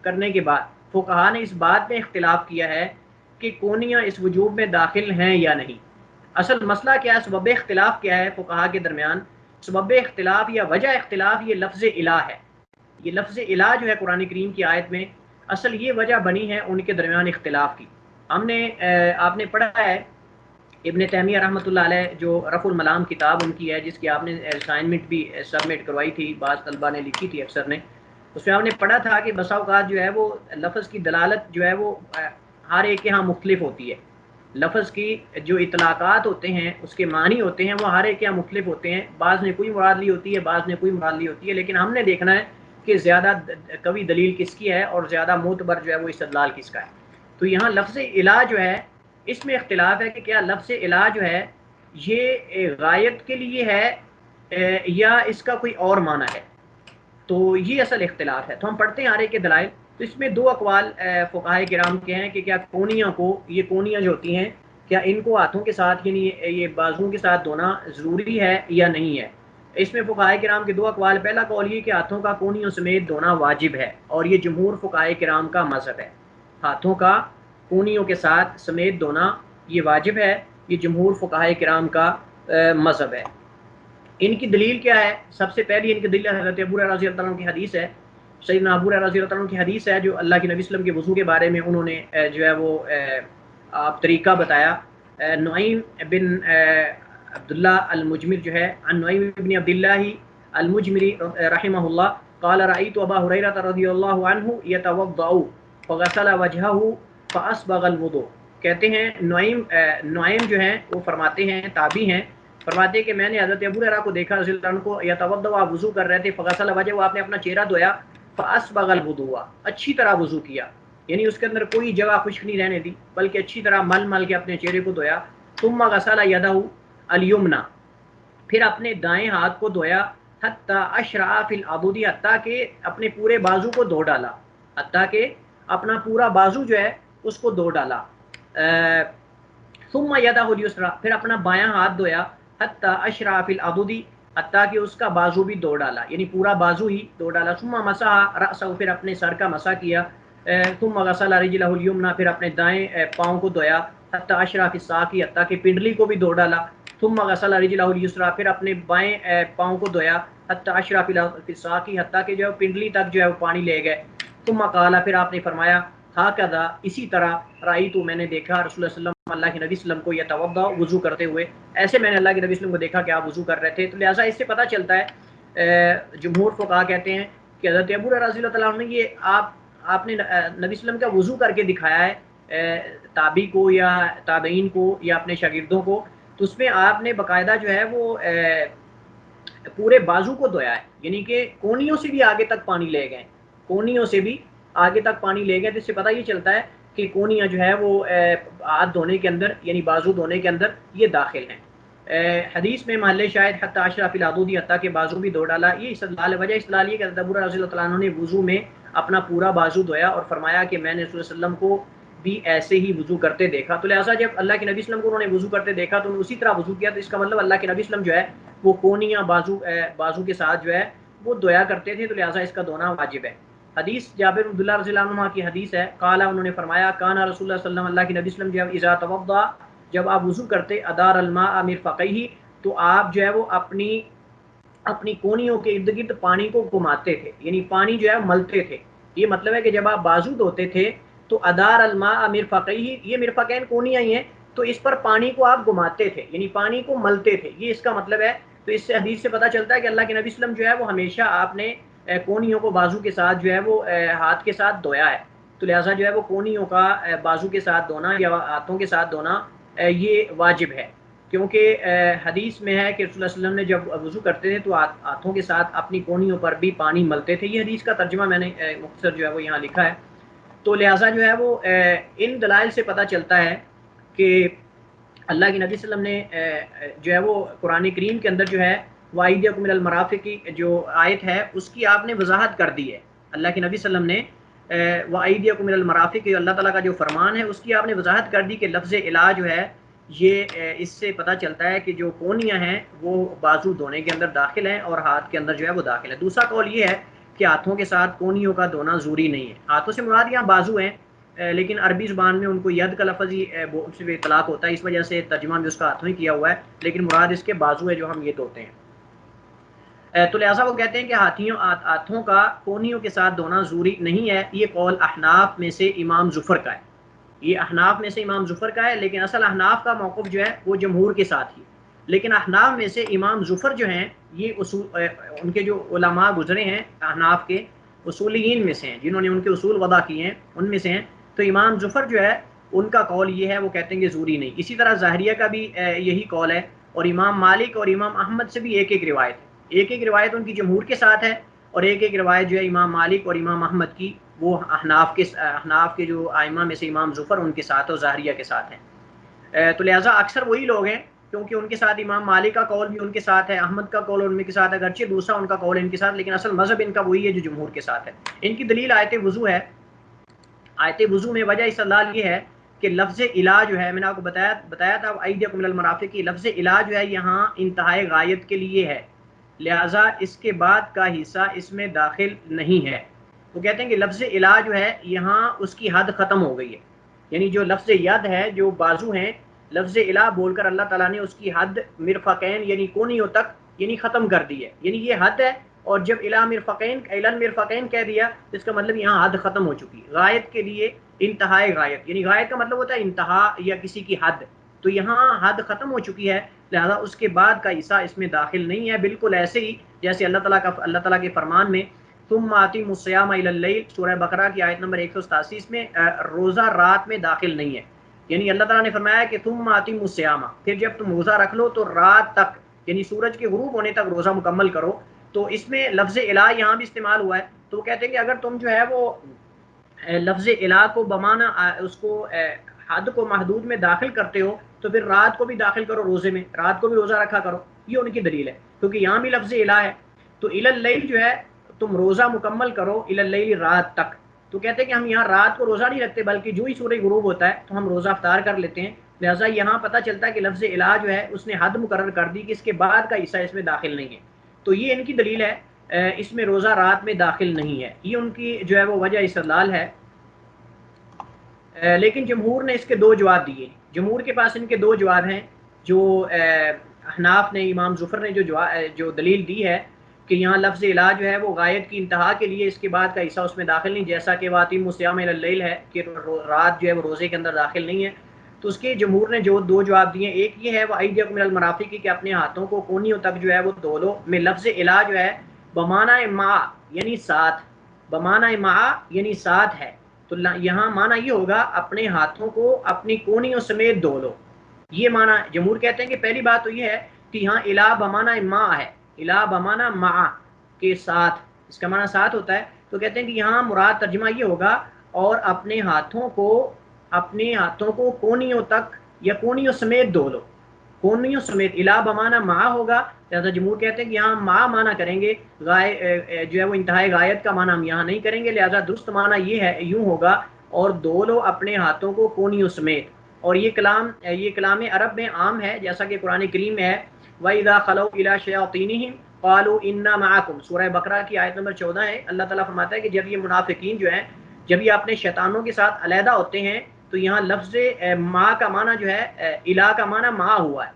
کرنے کے بعد فقہا نے اس بات میں اختلاف کیا ہے کہ کونیاں اس وجوب میں داخل ہیں یا نہیں۔ اصل مسئلہ کیا ہے، سبب اختلاف کیا ہے فقہا کے درمیان؟ سبب اختلاف یا وجہ اختلاف یہ لفظ الہ ہے، یہ لفظ الہ جو ہے قرآن کریم کی آیت میں، اصل یہ وجہ بنی ہے ان کے درمیان اختلاف کی۔ آپ نے پڑھا ہے ابن تیمیہ رحمۃ اللہ علیہ جو رفع الملام کتاب ان کی ہے، جس کی آپ نے اسائنمنٹ بھی سبمٹ کروائی تھی، بعض طلبہ نے لکھی تھی اکثر نے، اس میں آپ نے پڑھا تھا کہ بسا اوقات جو ہے وہ لفظ کی دلالت جو ہے وہ ہر ایک کے ہاں مختلف ہوتی ہے، لفظ کی جو اطلاقات ہوتے ہیں اس کے معنی ہوتے ہیں وہ ہر ایک کے یہاں مختلف ہوتے ہیں، بعض نے کوئی مراد لی ہوتی ہے، بعض نے کوئی مراد لی ہوتی ہے، لیکن ہم نے دیکھنا ہے کہ زیادہ قوی دلیل کس کی ہے اور زیادہ معتبر جو ہے وہ استدلال کس کا ہے۔ تو یہاں لفظ الہ جو ہے اس میں اختلاف ہے کہ کیا لفظ الہ جو ہے یہ غایت کے لیے ہے یا اس کا کوئی اور معنی ہے. تو یہ اصل اختلاف ہے. تو ہم پڑھتے ہیں آرے کے دلائل. تو اس میں دو اقوال فقہائے کرام کے ہیں کہ کیا کونیاں کو، یہ کونیاں جو ہوتی ہیں، کیا ان کو ہاتھوں کے ساتھ یعنی یہ بازوؤں کے ساتھ دھونا ضروری ہے یا نہیں ہے. اس میں فقہائے کرام کے دو اقوال. پہلا قول یہ کہ ہاتھوں کا کونیوں سمیت دھونا واجب ہے، اور یہ جمہور فقہائے کرام کا مذہب ہے. ہاتھوں کا کونیوں کے ساتھ سمیت دھونا یہ واجب ہے، یہ جمہور فقہائے کرام کا مذہب ہے. ان کی دلیل کیا ہے؟ سب سے پہلی ان کی دلیل حضرت ابو ہریرہ رضی اللہ عنہ کی حدیث ہے. سیدنا ابو ہریرہ رضی اللہ عنہ کی حدیث ہے جو اللہ کے نبی صلی اللہ علیہ وسلم کے وضو کے بارے میں انہوں نے جو ہے وہ آپ طریقہ بتایا. نعیم بن عبداللہ المجمر جو ہے، عن نعیم بن عبداللہ المجمری رحمہ اللہ قال رأيت ابا ہریرہ رضی اللہ عنہ يتوضأ فغسل وجهه فاسبغ الوضوء. کہتے ہیں نعیم جو ہیں وہ فرماتے ہیں، تابعی ہیں، فرماتے ہیں کہ میں نے حضرت ابو ہریرہ کو دیکھا رضی اللہ عنہ کو یتوضأ وضو کر رہے تھے، فغسل وجهه آپ نے اپنا چہرہ دھویا، فاسبغ الوضوء اچھی طرح وضو کیا، یعنی اس کے اندر کوئی جگہ خشک نہیں رہنے دی بلکہ اچھی طرح مل مل کے اپنے چہرے کو دھویا. ثم غسل یدہ الیمنا، پھر اپنے دائیں ہاتھ کو دھویا، حتی اشرع فی العضد، حتیٰ کہ اپنے پورے بازو کو دھو ڈالا، حتیٰ کہ اپنا پورا بازو جو ہے اس کو دھو ڈالا. ثم یدہ الیسری، پھر اپنا بایاں ہاتھ دھویا، حتی اشرع فی العضد، حتیٰ کہ اس کا بازو بھی دھو ڈالا، یعنی پورا بازو ہی دھو ڈالا. ثم مسح رأسہ، پھر اپنے سر کا مسح کیا. ثم غسل رجلہ الیمنی، پھر اپنے دائیں پاؤں کو دھویا، حتی اشرع فی الساق، حتیٰ کہ پنڈلی کو بھی دھو ڈالا. ثم غسل رجلہ الیسری، پھر اپنے بائیں پاؤں کو دھویا، حتی اشرع فی الساق، حتیٰ کہ جو ہے پنڈلی تک جو ہے وہ پانی لے گئے. ثم قال، پھر آپ نے فرمایا، ہاکذا، اسی طرح، رأیت، میں نے دیکھا، رسول اللہ صلی اللہ علیہ وسلم، اللہ کے نبی صلی اللہ علیہ وسلم کو یتوضا، وضو کرتے ہوئے، ایسے میں نے اللہ کے نبی صلی اللہ علیہ وسلم کو دیکھا کہ آپ وضو کر رہے تھے. تو لہٰذا اس سے پتہ چلتا ہے جمہور فقہا کہتے ہیں کہ حضرت ابو ہریرہ رضی اللہ عنہ نے یہ آپ نے نبی صلی اللہ علیہ وسلم کا وضو کر کے دکھایا ہے تابعی کو یا تابعین کو یا اپنے شاگردوں کو. تو اس میں آپ نے باقاعدہ جو ہے وہ پورے بازو کو دھویا ہے، یعنی کہ کونیوں سے بھی آگے تک پانی لے گئے، کونیوں سے بھی آگے تک پانی لے گئے. تو اس سے پتہ یہ چلتا ہے کہ کونیاں جو ہے وہ ہاتھ دھونے کے اندر یعنی بازو دھونے کے اندر یہ داخل ہیں. حدیث میں محل شاہد حتی اشرع فی العضد، حتیٰ کہ بازو بھی دھو ڈالا. یہ استدلال ہے. وجہ استدلال یہ کہ حضرت ابو ہریرہ رضی اللہ عنہ نے وضو میں اپنا پورا بازو دھویا اور فرمایا کہ میں نے رسول اللہ علیہ وسلم کو بھی ایسے ہی وضو کرتے دیکھا. تو لہٰذا جب اللہ کے نبی صلی اللہ علیہ وسلم کو انہوں نے وضو کرتے دیکھا تو انہوں نے اسی طرح وضو کیا. تو اس کا مطلب اللہ کے نبی صلی اللہ علیہ وسلم جو ہے وہ کونیاں بازو کے ساتھ جو ہے وہ دھویا کرتے تھے. تو لہٰذا اس کا دھونا واجب ہے. حدیث جابر بن عبداللہ رضی اللہ عنہ کی حدیث ہے. قال، انہوں نے فرمایا، کان رسول اللہ صلی اللہ علیہ وسلم، اللہ کے نبی صلی اللہ علیہ وسلم، اذا توضا، جب آپ وضو کرتے، ادار الماء مرفقیہ، تو آپ جو ہے وہ اپنی کونیوں کے ارد گرد پانی کو گھماتے تھے، یعنی پانی جو ہے ملتے تھے. یہ مطلب ہے کہ جب آپ بازو دھوتے تھے تو ادار الماء مرفقیہ، یہ مرفقین کونیاں ہی ہیں، تو اس پر پانی کو آپ گھماتے تھے، یعنی پانی کو ملتے تھے، یہ اس کا مطلب ہے. تو اس سے حدیث سے پتہ چلتا ہے کہ اللہ کے نبی صلی اللہ علیہ وسلم جو ہے وہ ہمیشہ آپ نے کونیوں کو بازو کے ساتھ جو ہے وہ ہاتھ کے ساتھ دھویا ہے. تو لہٰذا جو ہے وہ کونیوں کا بازو کے ساتھ دھونا یا ہاتھوں کے ساتھ دھونا یہ واجب ہے. کیونکہ حدیث میں ہے کہ رسول اللہ صلی اللہ علیہ وسلم نے جب وضو کرتے تھے تو ہاتھوں کے ساتھ اپنی کونیوں پر بھی پانی ملتے تھے. یہ حدیث کا ترجمہ میں نے مختصر جو ہے وہ یہاں لکھا ہے. تو لہٰذا جو ہے وہ ان دلائل سے پتہ چلتا ہے کہ اللہ کے نبی صلی اللہ علیہ وسلم نے جو ہے وہ قرآن کریم کے اندر جو ہے وَأَيْدِيَكُمْ إِلَى الْمَرَافِقِ کی جو آیت ہے اس کی آپ نے وضاحت کر دی ہے. اللہ کے نبی صلی اللہ علیہ وسلم نے وَأَيْدِيَكُمْ إِلَى الْمَرَافِقِ، اللہ تعالیٰ کا جو فرمان ہے اس کی آپ نے وضاحت کر دی کہ لفظ الہ جو ہے یہ اس سے پتہ چلتا ہے کہ جو کونیاں ہیں وہ بازو دھونے کے اندر داخل ہیں اور ہاتھ کے اندر جو ہے وہ داخل ہے. دوسرا قول یہ ہے کہ ہاتھوں کے ساتھ کونیوں کا دھونا ضروری نہیں ہے. ہاتھوں سے مراد یہاں بازو ہیں، لیکن عربی زبان میں ان کو ید کا لفظ ہی سے اطلاق ہوتا ہے، اس وجہ سے ترجمہ بھی اس کا ہاتھوں ہی کیا ہوا ہے، لیکن مراد اس کے بازو ہے جو ہم یہ دھوتے ہیں. تو لہٰذا وہ کہتے ہیں کہ ہاتھوں کا کونیوں کے ساتھ دھونا ضروری نہیں ہے. یہ قول احناف میں سے امام زفر کا ہے، یہ احناف میں سے امام زفر کا ہے، لیکن اصل احناف کا موقف جو ہے وہ جمہور کے ساتھ ہی. لیکن احناف میں سے امام زفر جو ہیں یہ ان کے جو علماء گزرے ہیں احناف کے اصولیین میں سے ہیں، جنہوں نے ان کے اصول وضع کیے ہیں ان میں سے ہیں. تو امام زفر جو ہے ان کا قول یہ ہے، وہ کہتے ہیں کہ ضروری نہیں. اسی طرح ظاہریہ کا بھی یہی قول ہے، اور امام مالک اور امام احمد سے بھی ایک روایت ہے. ایک روایت ان کی جمہور کے ساتھ ہے، اور ایک روایت جو ہے امام مالک اور امام احمد کی وہ احناف کے جو ائمہ میں سے امام زفر ان کے ساتھ اور ظاہریہ کے ساتھ ہیں. تو لہٰذا اکثر وہی لوگ ہیں کیونکہ ان کے ساتھ امام مالک کا قول بھی ان کے ساتھ ہے، احمد کا قول ان کے ساتھ ہے، اگرچہ دوسرا ان کا قول ان کے ساتھ، لیکن اصل مذہب ان کا وہی ہے جو جمہور کے ساتھ ہے۔ ان کی دلیل آیت وضو ہے۔ آیت وضو میں وجہ استدلال یہ ہے کہ لفظ الہ جو ہے، میں نے آپ کو بتایا تھا ایدیکم الی المرافق کی، لفظ الہ جو ہے یہاں انتہائی غایت کے لیے ہے، لہٰذا اس کے بعد کا حصہ اس میں داخل نہیں ہے۔ وہ کہتے ہیں کہ لفظ الہ جو ہے یہاں اس کی حد ختم ہو گئی ہے، یعنی جو لفظ ید ہے، جو بازو ہیں، لفظ الہ بول کر اللہ تعالیٰ نے اس کی حد مرفقین یعنی کونیوں تک یعنی ختم کر دی ہے، یعنی یہ حد ہے، اور جب الہ مرفقین مرفقین کہہ دیا تو اس کا مطلب یہاں حد ختم ہو چکی ہے۔ غایت کے لیے انتہائی غایت، یعنی غایت کا مطلب ہوتا ہے انتہا یا کسی کی حد، تو یہاں حد ختم ہو چکی ہے، لہذا اس کے بعد کا حصہ اس میں داخل نہیں ہے۔ بالکل ایسے ہی جیسے اللہ تعالیٰ کے فرمان میں ثم اتموا الصیام الی اللیل، سورہ بقرہ کی آیت نمبر 187 میں روزہ رات میں داخل نہیں ہے، یعنی اللہ تعالیٰ نے فرمایا کہ ثم اتموا الصیام، پھر جب تم روزہ رکھ لو تو رات تک یعنی سورج کے غروب ہونے تک روزہ مکمل کرو، تو اس میں لفظ الہ یہاں بھی استعمال ہوا ہے۔ تو وہ کہتے ہیں کہ اگر تم جو ہے وہ لفظ الہ کو بمانا اس کو حد کو محدود میں داخل کرتے ہو تو پھر رات کو بھی داخل کرو روزے میں، رات کو بھی روزہ رکھا کرو، یہ ان کی دلیل ہے، کیونکہ یہاں بھی لفظ الہ ہے۔ تو الی اللیل جو ہے تم روزہ مکمل کرو، الی اللیل رات تک، تو کہتے ہیں کہ ہم یہاں رات کو روزہ نہیں رکھتے بلکہ جو ہی سورج غروب ہوتا ہے تو ہم روزہ افطار کر لیتے ہیں، لہٰذا یہاں پتہ چلتا ہے کہ لفظ الہ جو ہے اس نے حد مقرر کر دی کہ اس کے بعد کا حصہ اس میں داخل نہیں ہے، تو یہ ان کی دلیل ہے، اس میں روزہ رات میں داخل نہیں ہے، یہ ان کی جو ہے وہ وجہ استدلال ہے۔ لیکن جمہور نے اس کے دو جواب دیے، جمہور کے پاس ان کے دو جواب ہیں، جو احناف نے، امام ظفر نے جو دلیل دی ہے کہ یہاں لفظ الہ جو ہے وہ غایت کی انتہا کے لیے، اس کے بعد کا حصہ اس میں داخل نہیں، جیسا کہ واتموا الصیام الی اللیل ہے کہ رات جو ہے وہ روزے کے اندر داخل نہیں ہے، تو اس کے جمہور نے جو دو جواب دیے، ایک یہ ہے وَأَيْدِيَكُمْ إِلَى الْمَرَافِقِ کہ اپنے ہاتھوں کو کونیوں تک جو ہے وہ دھو لو، میں لفظ الہ جو ہے بمعنی مع یعنی ساتھ، بمعنی مع یعنی ساتھ ہے، تو یہاں معنی یہ ہوگا اپنے ہاتھوں کو اپنی کونیوں سمیت دھو لو، یہ معنی جمہور کہتے ہیں کہ پہلی بات تو یہ ہے کہ یہاں الہ بمعنی مع ہے، الہ بمعنی مع کے ساتھ، اس کا معنی ساتھ ہوتا ہے، تو کہتے ہیں کہ یہاں مراد ترجمہ یہ ہوگا اور اپنے ہاتھوں کو کونیوں تک یا کونیوں سمیت دھو لو، کونیوں سمیت، الہ بمعنی مع ہوگا، لہذا جمہور کہتے ہیں کہ یہاں مع معنی کریں گے، جو ہے وہ انتہائی غایت کا معنی ہم یہاں نہیں کریں گے، لہذا درست معنی یہ ہے، یوں ہوگا اور دھو لو اپنے ہاتھوں کو کونیوں سمیت، اور یہ کلام عرب میں عام ہے، جیسا کہ قرآن کریم میں ہے وَإِذَا خَلَوْا إِلَىٰ شَيَاطِينِهِمْ قَالُوا إِنَّا مَعَكُمْ، سورہ بقرہ کی آیت نمبر 14 ہے، اللہ تعالیٰ فرماتا ہے کہ جب یہ منافقین جو ہیں، جب یہ اپنے شیطانوں کے ساتھ علیحدہ ہوتے ہیں تو یہاں لفظ ما کا معنی جو ہے الہ کا معنی ما ہوا ہے،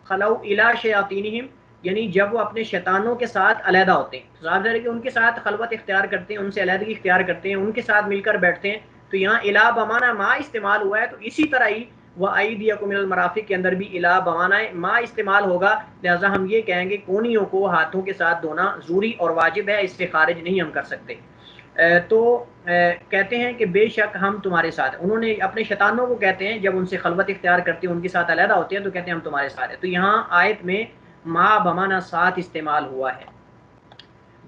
خلو الہ شیاطینہم یعنی جب وہ اپنے شیطانوں کے ساتھ علیحدہ ہوتے ہیں، ظاہر ہے کہ ان کے ساتھ خلوت اختیار کرتے ہیں، ان سے علیحدگی اختیار کرتے ہیں، ان کے ساتھ مل کر بیٹھتے ہیں، تو یہاں الہ بمعنی ما استعمال ہوا ہے، تو اسی طرح ہی وَأَيْدِيَكُمْ إِلَى الْمَرَافِقِ کے اندر بھی الہ بمعنی ما استعمال ہوگا، لہٰذا ہم یہ کہیں گے کونیوں کو ہاتھوں کے ساتھ دھونا ضروری اور واجب ہے، اس سے خارج نہیں ہم کر سکتے۔ تو کہتے ہیں کہ بے شک ہم تمہارے ساتھ، انہوں نے اپنے شیطانوں کو کہتے ہیں جب ان سے خلوت اختیار کرتے ہیں، ان کے ساتھ علیحدہ ہوتے ہیں تو کہتے ہیں ہم تمہارے ساتھ ہیں، تو یہاں آیت میں ما بمعنی ساتھ استعمال ہوا ہے۔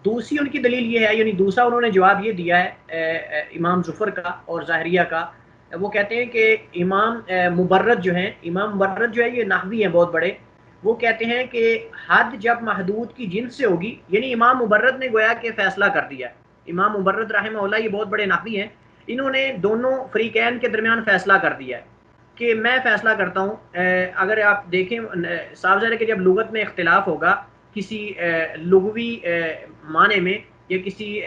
دوسری ان کی دلیل یہ ہے، یعنی دوسرا انہوں نے جواب یہ دیا ہے امام ظفر کا اور ظاہریہ کا، وہ کہتے ہیں کہ امام مبرد جو ہیں، امام مبرد جو ہے یہ نحوی ہیں بہت بڑے، وہ کہتے ہیں کہ حد جب محدود کی جنس سے ہوگی، یعنی امام مبرد نے گویا کہ فیصلہ کر دیا، امام مبرد رحمہ اللہ یہ بہت بڑے نحوی ہیں، انہوں نے دونوں فریقین کے درمیان فیصلہ کر دیا ہے کہ میں فیصلہ کرتا ہوں، اگر آپ دیکھیں صاف ظاہر ہے کہ جب لغت میں اختلاف ہوگا کسی لغوی معنی میں یا کسی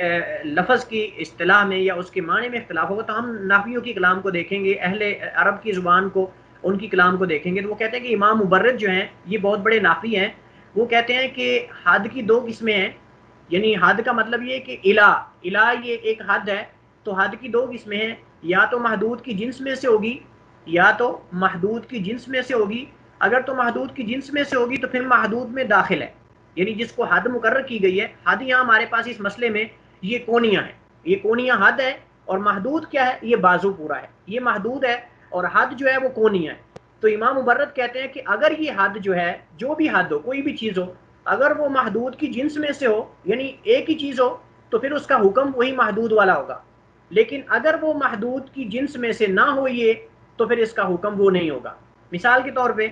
لفظ کی اصطلاح میں یا اس کے معنی میں اختلاف ہوگا تو ہم نحویوں کی کلام کو دیکھیں گے، اہل عرب کی زبان کو، ان کی کلام کو دیکھیں گے، تو وہ کہتے ہیں کہ امام مبرد جو ہیں یہ بہت بڑے نحوی ہیں، وہ کہتے ہیں کہ حد کی دو قسمیں ہیں، یعنی حد کا مطلب یہ کہ الہ یہ ایک حد ہے، تو حد کی دو قسمیں ہیں، یا تو محدود کی جنس میں سے ہوگی یا تو محدود کی جنس میں سے ہوگی، اگر تو محدود کی جنس میں سے ہوگی تو پھر محدود میں داخل ہے، یعنی جس کو حد مقرر کی گئی ہے، حد یہاں ہمارے پاس اس مسئلے میں یہ کونیاں ہیں، یہ کونیاں حد ہے، اور محدود کیا ہے، یہ بازو پورا ہے، یہ محدود ہے اور حد جو ہے وہ کونیاں ہے، تو امام مبرد کہتے ہیں کہ اگر یہ حد جو ہے، جو بھی حد ہو، کوئی بھی چیز ہو، اگر وہ محدود کی جنس میں سے ہو، یعنی ایک ہی چیز ہو، تو پھر اس کا حکم وہی محدود والا ہوگا، لیکن اگر وہ محدود کی جنس میں سے نہ ہو یہ، تو پھر اس کا حکم وہ نہیں ہوگا۔ مثال کے طور پہ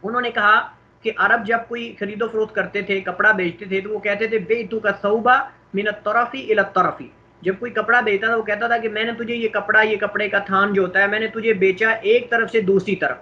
انہوں نے کہا کہ عرب جب کوئی خرید و فروخت کرتے تھے، کپڑا بیچتے تھے، تو وہ کہتے تھے بیعتک ثوبا من الطرفی الی الطرفی. جب کوئی کپڑا بیچتا تھا وہ کہتا تھا کہ میں نے تجھے یہ کپڑا، یہ کپڑے کا تھان جو ہوتا ہے، میں نے تجھے بیچا ایک طرف سے دوسری طرف.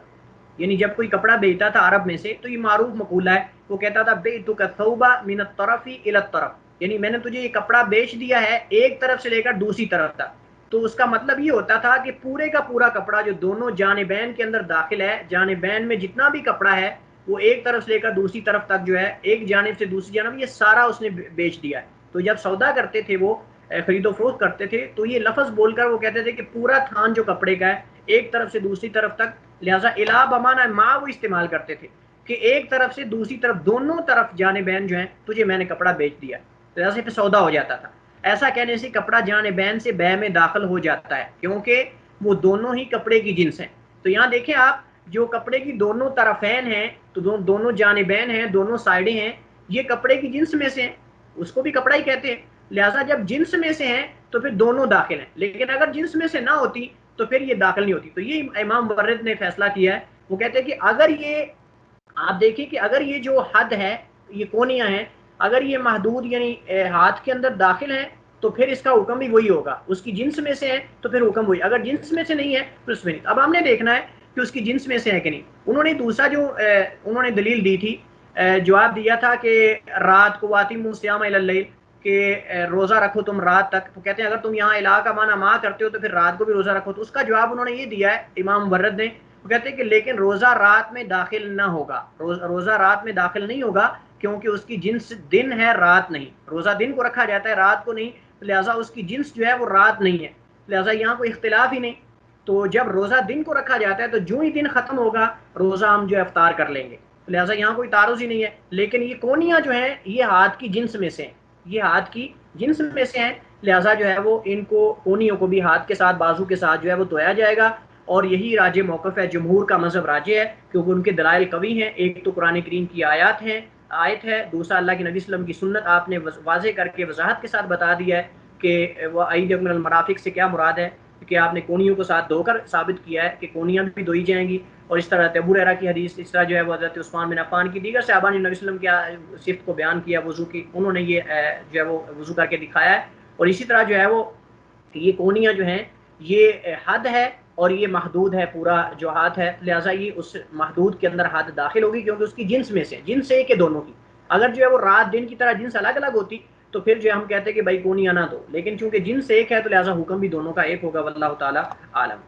یعنی جب کوئی کپڑا بیچتا تھا عرب میں سے تو یہ معروف مقولہ ہے، وہ کہتا تھا بیعتک ثوبا من الطرفی الی الطرف، یعنی میں نے تجھے یہ کپڑا بیچ دیا ہے ایک طرف سے لے کر دوسری طرف تک. تو اس کا مطلب یہ ہوتا تھا کہ پورے کا پورا کپڑا جو دونوں جانبین کے اندر داخل ہے، جانبین میں جتنا بھی کپڑا ہے وہ ایک طرف سے لے کر دوسری طرف تک جو ہے، ایک جانب سے دوسری جانب، یہ سارا اس نے بیچ دیا ہے. تو جب سودا کرتے تھے، وہ خرید و فروخت کرتے تھے، تو یہ لفظ بول کر وہ کہتے تھے کہ پورا تھان جو کپڑے کا ہے ایک طرف سے دوسری طرف تک، لہٰذا الا بمانا ما وہ استعمال کرتے تھے کہ ایک طرف سے دوسری طرف دونوں طرف جانبین جو ہیں تجھے میں نے کپڑا بیچ دیا، لہٰذا پھر سودا ہو جاتا تھا. ایسا کہنے سے کپڑا جانبین سے بے میں داخل ہو جاتا ہے کیونکہ وہ دونوں ہی کپڑے کی جنس ہیں. تو یہاں دیکھیں آپ، جو کپڑے کی دونوں طرفین ہیں، تو دونوں جانبین ہیں، دونوں سائڈیں ہیں، یہ کپڑے کی جنس میں سے ہیں، اس کو بھی کپڑا ہی کہتے ہیں. لہٰذا جب جنس میں سے ہیں تو پھر دونوں داخل ہیں، لیکن اگر جنس میں سے نہ ہوتی تو پھر یہ داخل نہیں ہوتی. تو یہ امام مورد نے فیصلہ کیا ہے. وہ کہتے ہیں کہ اگر یہ، آپ دیکھیں کہ اگر یہ جو حد ہے، یہ کونیاں ہیں، اگر یہ محدود یعنی ہاتھ کے اندر داخل ہیں تو پھر اس کا حکم بھی وہی ہوگا. اس کی جنس میں سے ہے تو پھر حکم وہی، اگر جنس میں سے نہیں ہے تو اس میں نہیں. اب ہم نے دیکھنا ہے کہ اس کی جنس میں سے ہے کہ نہیں. انہوں نے دوسرا جو انہوں نے دلیل دی تھی، جواب دیا تھا کہ رات کو واتم الصیام الی اللیل، کہ روزہ رکھو تم رات تک. تو کہتے ہیں اگر تم یہاں الہ کا معنی ما کرتے ہو تو پھر رات کو بھی روزہ رکھو. تو اس کا جواب انہوں نے یہ دیا ہے امام مورد نے، وہ کہتے ہیں کہ لیکن روزہ رات میں داخل نہ ہوگا، روزہ رات میں داخل نہیں ہوگا کیونکہ اس کی جنس دن ہے، رات نہیں. روزہ دن کو رکھا جاتا ہے، رات کو نہیں، لہٰذا اس کی جنس جو ہے وہ رات نہیں ہے، لہٰذا یہاں کوئی اختلاف ہی نہیں. تو جب روزہ دن کو رکھا جاتا ہے تو جو ہی دن ختم ہوگا روزہ ہم جو افطار کر لیں گے، لہٰذا یہاں کوئی تعارض ہی نہیں ہے. لیکن یہ کونیاں جو ہیں یہ ہاتھ کی جنس میں سے ہیں، یہ ہاتھ کی جنس میں سے ہیں، لہٰذا جو ہے وہ ان کو کونیوں کو بھی ہاتھ کے ساتھ، بازو کے ساتھ جو ہے وہ دھویا جائے گا. اور یہی راجح موقف ہے، جمہور کا مذہب راجح ہے کیونکہ ان کے دلائل قوی ہیں. ایک تو قرآن کریم کی آیت ہے، دوسرا اللہ کے نبی صلی اللہ علیہ وسلم کی سنت، آپ نے واضح کر کے وضاحت کے ساتھ بتا دیا ہے کہ وہ ایدیکم من المرافق سے کیا مراد ہے، کہ آپ نے کونیوں کو ساتھ دھو کر ثابت کیا ہے کہ کونیاں بھی دھوئی جائیں گی. اور اس طرح ابو ہریرہ کی حدیث، اس طرح جو ہے وہ حضرت عثمان بن عفان کی، دیگر صحابہ نے نبی صلی اللہ علیہ وسلم کی صفت کو بیان کیا وضو کی، انہوں نے یہ جو ہے وہ وضو کر کے دکھایا ہے. اور اسی طرح جو ہے وہ یہ کونیاں جو ہیں یہ حد ہے اور یہ محدود ہے، پورا جو ہاتھ ہے، لہٰذا یہ اس محدود کے اندر حد داخل ہوگی کیونکہ اس کی جنس میں سے، جنس ایک ہے دونوں کی. اگر جو ہے وہ رات دن کی طرح جنس الگ الگ ہوتی تو پھر جو ہم کہتے کہ بھائی کونیاں نہ دو، لیکن چونکہ جنس ایک ہے تو لہٰذا حکم بھی دونوں کا ایک ہوگا، واللہ تعالی عالم.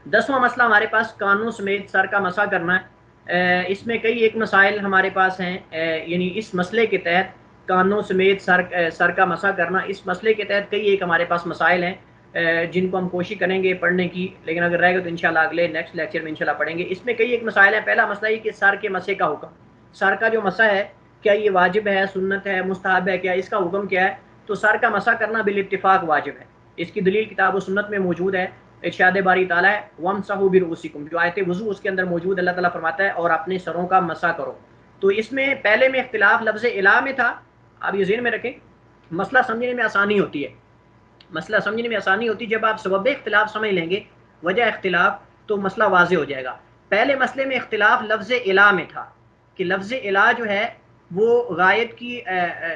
10واں مسئلہ ہمارے پاس کانوں سمیت سر کا مسح کرنا ہے. اس میں کئی ایک مسائل ہمارے پاس ہیں، یعنی اس مسئلے کے تحت کانوں سمیت سر کا مسح کرنا، اس مسئلے کے تحت کئی ایک ہمارے پاس مسائل ہیں جن کو ہم کوشش کریں گے پڑھنے کی، لیکن اگر رہے گا تو انشاءاللہ اگلے نیکسٹ لیکچر میں انشاءاللہ پڑھیں گے. اس میں کئی ایک مسائل ہیں. پہلا مسئلہ یہ کہ سر کے مسح کا حکم، سر کا جو مسح ہے کیا یہ واجب ہے، سنت ہے، مستحب ہے، کیا اس کا حکم کیا ہے؟ تو سر کا مسح کرنا بالاتفاق واجب ہے. اس کی دلیل کتاب و سنت میں موجود ہے. ارشاد باری تعالیٰ ہے وَامْسَحُوا بِرُؤُوسِكُمْ، جو آیت وضو اس کے اندر موجود، اللہ تعالیٰ فرماتا ہے اور اپنے سروں کا مسح کرو. تو اس میں پہلے میں اختلاف لفظ الہ میں تھا، آپ یہ ذہن میں رکھیں، مسئلہ سمجھنے میں آسانی ہوتی ہے، مسئلہ سمجھنے میں آسانی ہوتی ہے جب آپ سبب اختلاف سمجھ لیں گے، وجہ اختلاف، تو مسئلہ واضح ہو جائے گا. پہلے مسئلے میں اختلاف لفظ الہ میں تھا کہ لفظ الہ جو ہے وہ غائب کی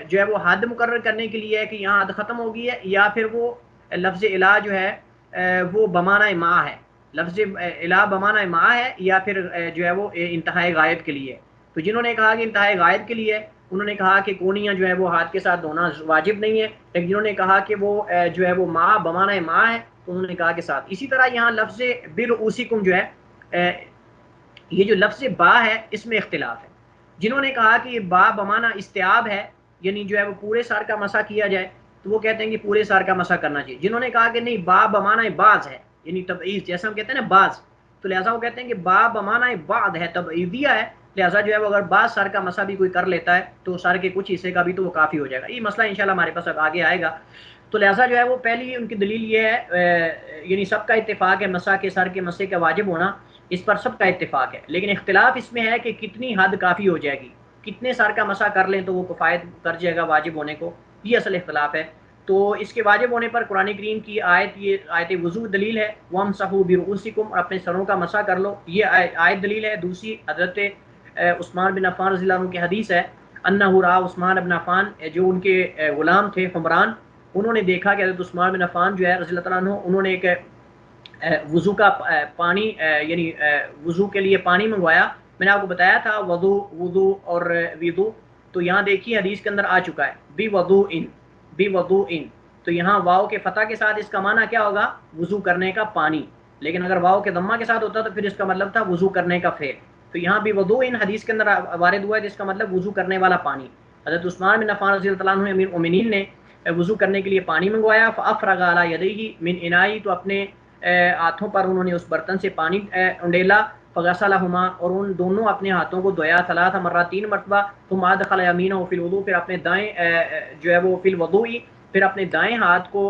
جو ہے وہ حد مقرر کرنے کے لیے ہے کہ یہاں حد ختم ہو گئی ہے، یا پھر وہ لفظ الہ جو ہے وہ بمانۂ ما ہے، لفظ الہ بمانۂ ما ہے، یا پھر جو ہے وہ انتہائی غائب کے لیے. تو جنہوں نے کہا کہ انتہائی غائب کے لیے، انہوں نے کہا کہ کونیاں جو ہے وہ ہاتھ کے ساتھ دھونا واجب نہیں ہے، لیکن جنہوں نے کہا کہ وہ جو ہے وہ ما بمانۂ ما ہے تو انہوں نے کہا کہ ساتھ. اسی طرح یہاں لفظ برؤوسکم جو ہے، یہ جو لفظ با ہے اس میں اختلاف ہے. جنہوں نے کہا کہ یہ با بمانہ استیاب ہے، یعنی جو ہے وہ پورے سر کا مسح کیا جائے، تو وہ کہتے ہیں کہ پورے سر کا مسح کرنا چاہیے. جنہوں نے کہا کہ نہیں، با بمانہ بعض ہے، یعنی تبعیض، جیسا ہم کہتے ہیں نا بعض، تو لہٰذا وہ کہتے ہیں کہ با بمانہ بعض ہے، تبعیضیہ ہے، لہٰذا جو ہے وہ اگر بعض سر کا مسح بھی کوئی کر لیتا ہے تو سر کے کچھ حصے کا بھی تو وہ کافی ہو جائے گا. یہ مسئلہ انشاءاللہ ہمارے پاس اب آگے آئے گا. تو لہٰذا جو ہے وہ پہلی ان کی دلیل یہ ہے، یعنی سب کا اتفاق ہے مسح کے، سر کے مسح کا واجب ہونا، اس پر سب کا اتفاق ہے، لیکن اختلاف اس میں ہے کہ کتنی حد کافی ہو جائے گی، کتنے سر کا مسح کر لیں تو وہ کفایت کر جائے گا واجب ہونے کو، یہ اصل اختلاف ہے. تو اس کے واجب ہونے پر قرآن کریم کی آیت، یہ آیت وضو دلیل ہے، وَامْسَحُوا بِرُؤُوسِكُمْ، اور اپنے سروں کا مسح کر لو، یہ آیت دلیل ہے۔ دوسری حضرت عثمان بن عفان رضی اللہ عنہ کی حدیث ہے، انہ رأى عثمان بن عفان، جو ان کے غلام تھے حمران، انہوں نے دیکھا کہ حضرت عثمان بن عفان جو ہے رضی اللہ عنہ، انہوں نے ایک وضو کا پانی یعنی وضو کے لیے پانی منگوایا۔ میں نے آپ کو بتایا تھا وضو اور وضو، تو یہاں دیکھیے حدیث کے اندر آ چکا ہے بِوَضُوءٍ، تو یہاں واو کے فتح کے ساتھ اس کا معنی کیا ہوگا؟ وضو کرنے کا پانی، لیکن اگر واو کے ضمہ کے ساتھ ہوتا تو پھر اس کا مطلب تھا وضو کرنے کا فعل۔ تو یہاں بِوَضُوءٍ حدیث کے اندر وارد ہوا ہے، جس کا مطلب وضو کرنے والا پانی۔ حضرت عثمان بن عفان رضی اللہ عنہ امیر المومنین نے وضو کرنے کے لیے پانی منگوایا، فَأَفْرَغَ عَلَى يَدَيْهِ مِنْ إِنَاءٍ، تو اپنے ہاتھوں پر انہوں نے اس برتن سے پانی انڈیلا، فغسلہما، اور ان دونوں اپنے ہاتھوں کو دھویا، ثلاث مرات، 3 مرتبہ، ثم ادخل یمینہ فی الوضوء، پھر اپنے دائیں جو ہے وہ فی الوضوء، پھر اپنے دائیں ہاتھ کو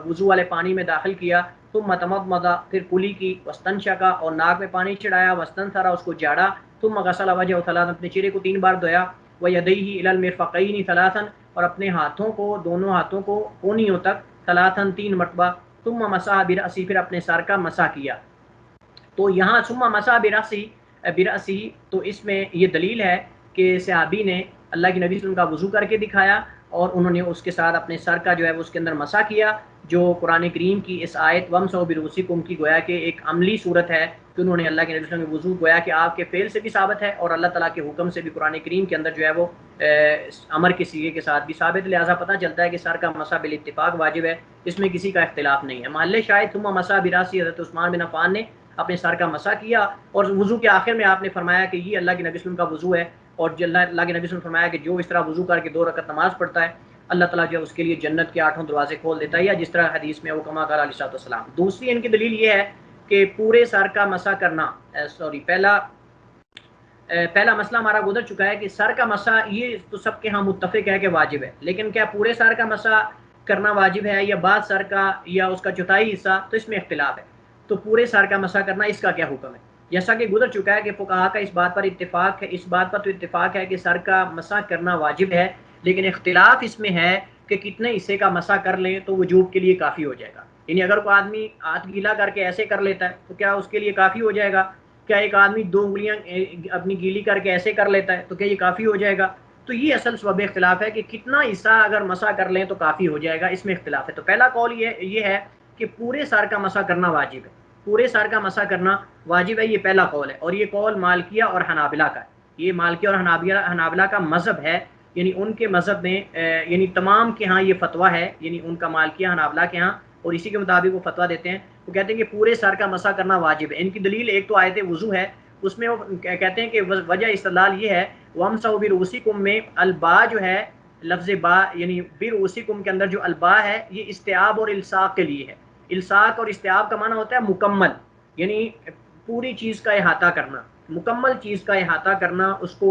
وضو والے پانی میں داخل کیا، ثم تمضمض، پھر کلی کی، واستنشق، اور ناک میں پانی چڑھایا، واستنثر، اس کو جھاڑا، ثم غسل وجهه ثلاثا، اپنے چہرے کو 3 بار دھویا، ویدیہ الی المرفقین ثلاثا، اور اپنے ہاتھوں کو، دونوں ہاتھوں کو کونیوں تک، ثلاثا، 3 مرتبہ، ثم مسح برأسی، پھر اپنے سر کا مسح کیا۔ تو یہاں ثم مسح برأسی، تو اس میں یہ دلیل ہے کہ صحابی نے اللہ کے نبی صلی اللہ علیہ وسلم کا وضو کر کے دکھایا، اور انہوں نے اس کے ساتھ اپنے سر کا جو ہے اس کے اندر مسح کیا، جو قرآن کریم کی اس آیت وَامْسَحُوا بِرُؤُوسِكُمْ کی گویا کہ ایک عملی صورت ہے کہ انہوں نے اللہ کے نبی صلی اللہ علیہ وسلم کے وضو گویا کہ آپ کے فعل سے بھی ثابت ہے، اور اللہ تعالیٰ کے حکم سے بھی قرآن کریم کے اندر جو ہے وہ امر کے صیغے کے ساتھ بھی ثابت، لہٰذا پتہ چلتا ہے کہ سر کا مسح بالاتفاق واجب ہے، اس میں کسی کا اختلاف نہیں ہے۔ محل شاہد ثم مسح برأسی، حضرت عثمان بن عفان نے اپنے سر کا مسح کیا، اور وضو کے آخر میں آپ نے فرمایا کہ یہ اللہ کے نبی صلی اللہ علیہ وسلم کا وضو ہے، اور اللہ کے نبی صلی اللہ علیہ وسلم نے فرمایا کہ جو اس طرح وضو کر کے 2 رکعت نماز پڑھتا ہے، اللہ تعالیٰ جو ہے اس کے لیے جنت کے 8 دروازے کھول دیتا ہے، یا جس طرح حدیث میں وہ کما قال علیہ السلام۔ دوسری ان کی دلیل یہ ہے کہ پورے سر کا مسح کرنا، پہلا مسئلہ ہمارا گزر چکا ہے کہ سر کا مسح یہ تو سب کے ہاں متفق ہے کہ واجب ہے، لیکن کیا پورے سر کا مسح کرنا واجب ہے یا بعض سر کا یا اس کا چوتھائی حصہ، تو اس میں اختلاف ہے۔ تو پورے سر کا مسح کرنا اس کا کیا حکم ہے؟ جیسا کہ گزر چکا ہے کہ فقہا کا اس بات پر اتفاق ہے، اس بات پر تو اتفاق ہے کہ سر کا مسح کرنا واجب ہے، لیکن اختلاف اس میں ہے کہ کتنے حصے کا مسح کر لیں تو وجوب کے لیے کافی ہو جائے گا۔ یعنی اگر کوئی آدمی ہاتھ گیلا کر کے ایسے کر لیتا ہے تو کیا اس کے لیے کافی ہو جائے گا؟ کیا ایک آدمی 2 انگلیاں اپنی گیلی کر کے ایسے کر لیتا ہے تو کیا یہ کافی ہو جائے گا؟ تو یہ اصل سبب اختلاف ہے کہ کتنا حصہ اگر مسح کر لیں تو کافی ہو جائے گا، اس میں اختلاف ہے۔ تو پہلا قول یہ ہے کہ پورے سر کا مسح کرنا واجب ہے، پورے سر کا مسح کرنا واجب ہے، یہ پہلا قول ہے، اور یہ قول مالکیہ اور حنابلہ کا ہے۔ یہ مالکیہ اور حنابلہ کا مذہب ہے، یعنی ان کے مذہب میں یعنی تمام کے ہاں یہ فتویٰ ہے، یعنی ان کا مالکیہ حنابلہ کے ہاں، اور اسی کے مطابق وہ فتویٰ دیتے ہیں۔ وہ کہتے ہیں کہ پورے سر کا مسح کرنا واجب ہے۔ ان کی دلیل ایک تو آیت وضو ہے، اس میں وہ کہتے ہیں کہ وجہ استدلال یہ ہے وَامْسَحُوا بِرُؤُوسِكُم میں البا جو ہے، لفظ با یعنی بِرُؤُوسِكُم کے اندر جو البا ہے یہ استیعاب اور الصاق کے لیے ہے۔ الصاق اور استیعاب کا معنی ہوتا ہے مکمل، یعنی پوری چیز کا احاطہ کرنا، مکمل چیز کا احاطہ کرنا، اس کو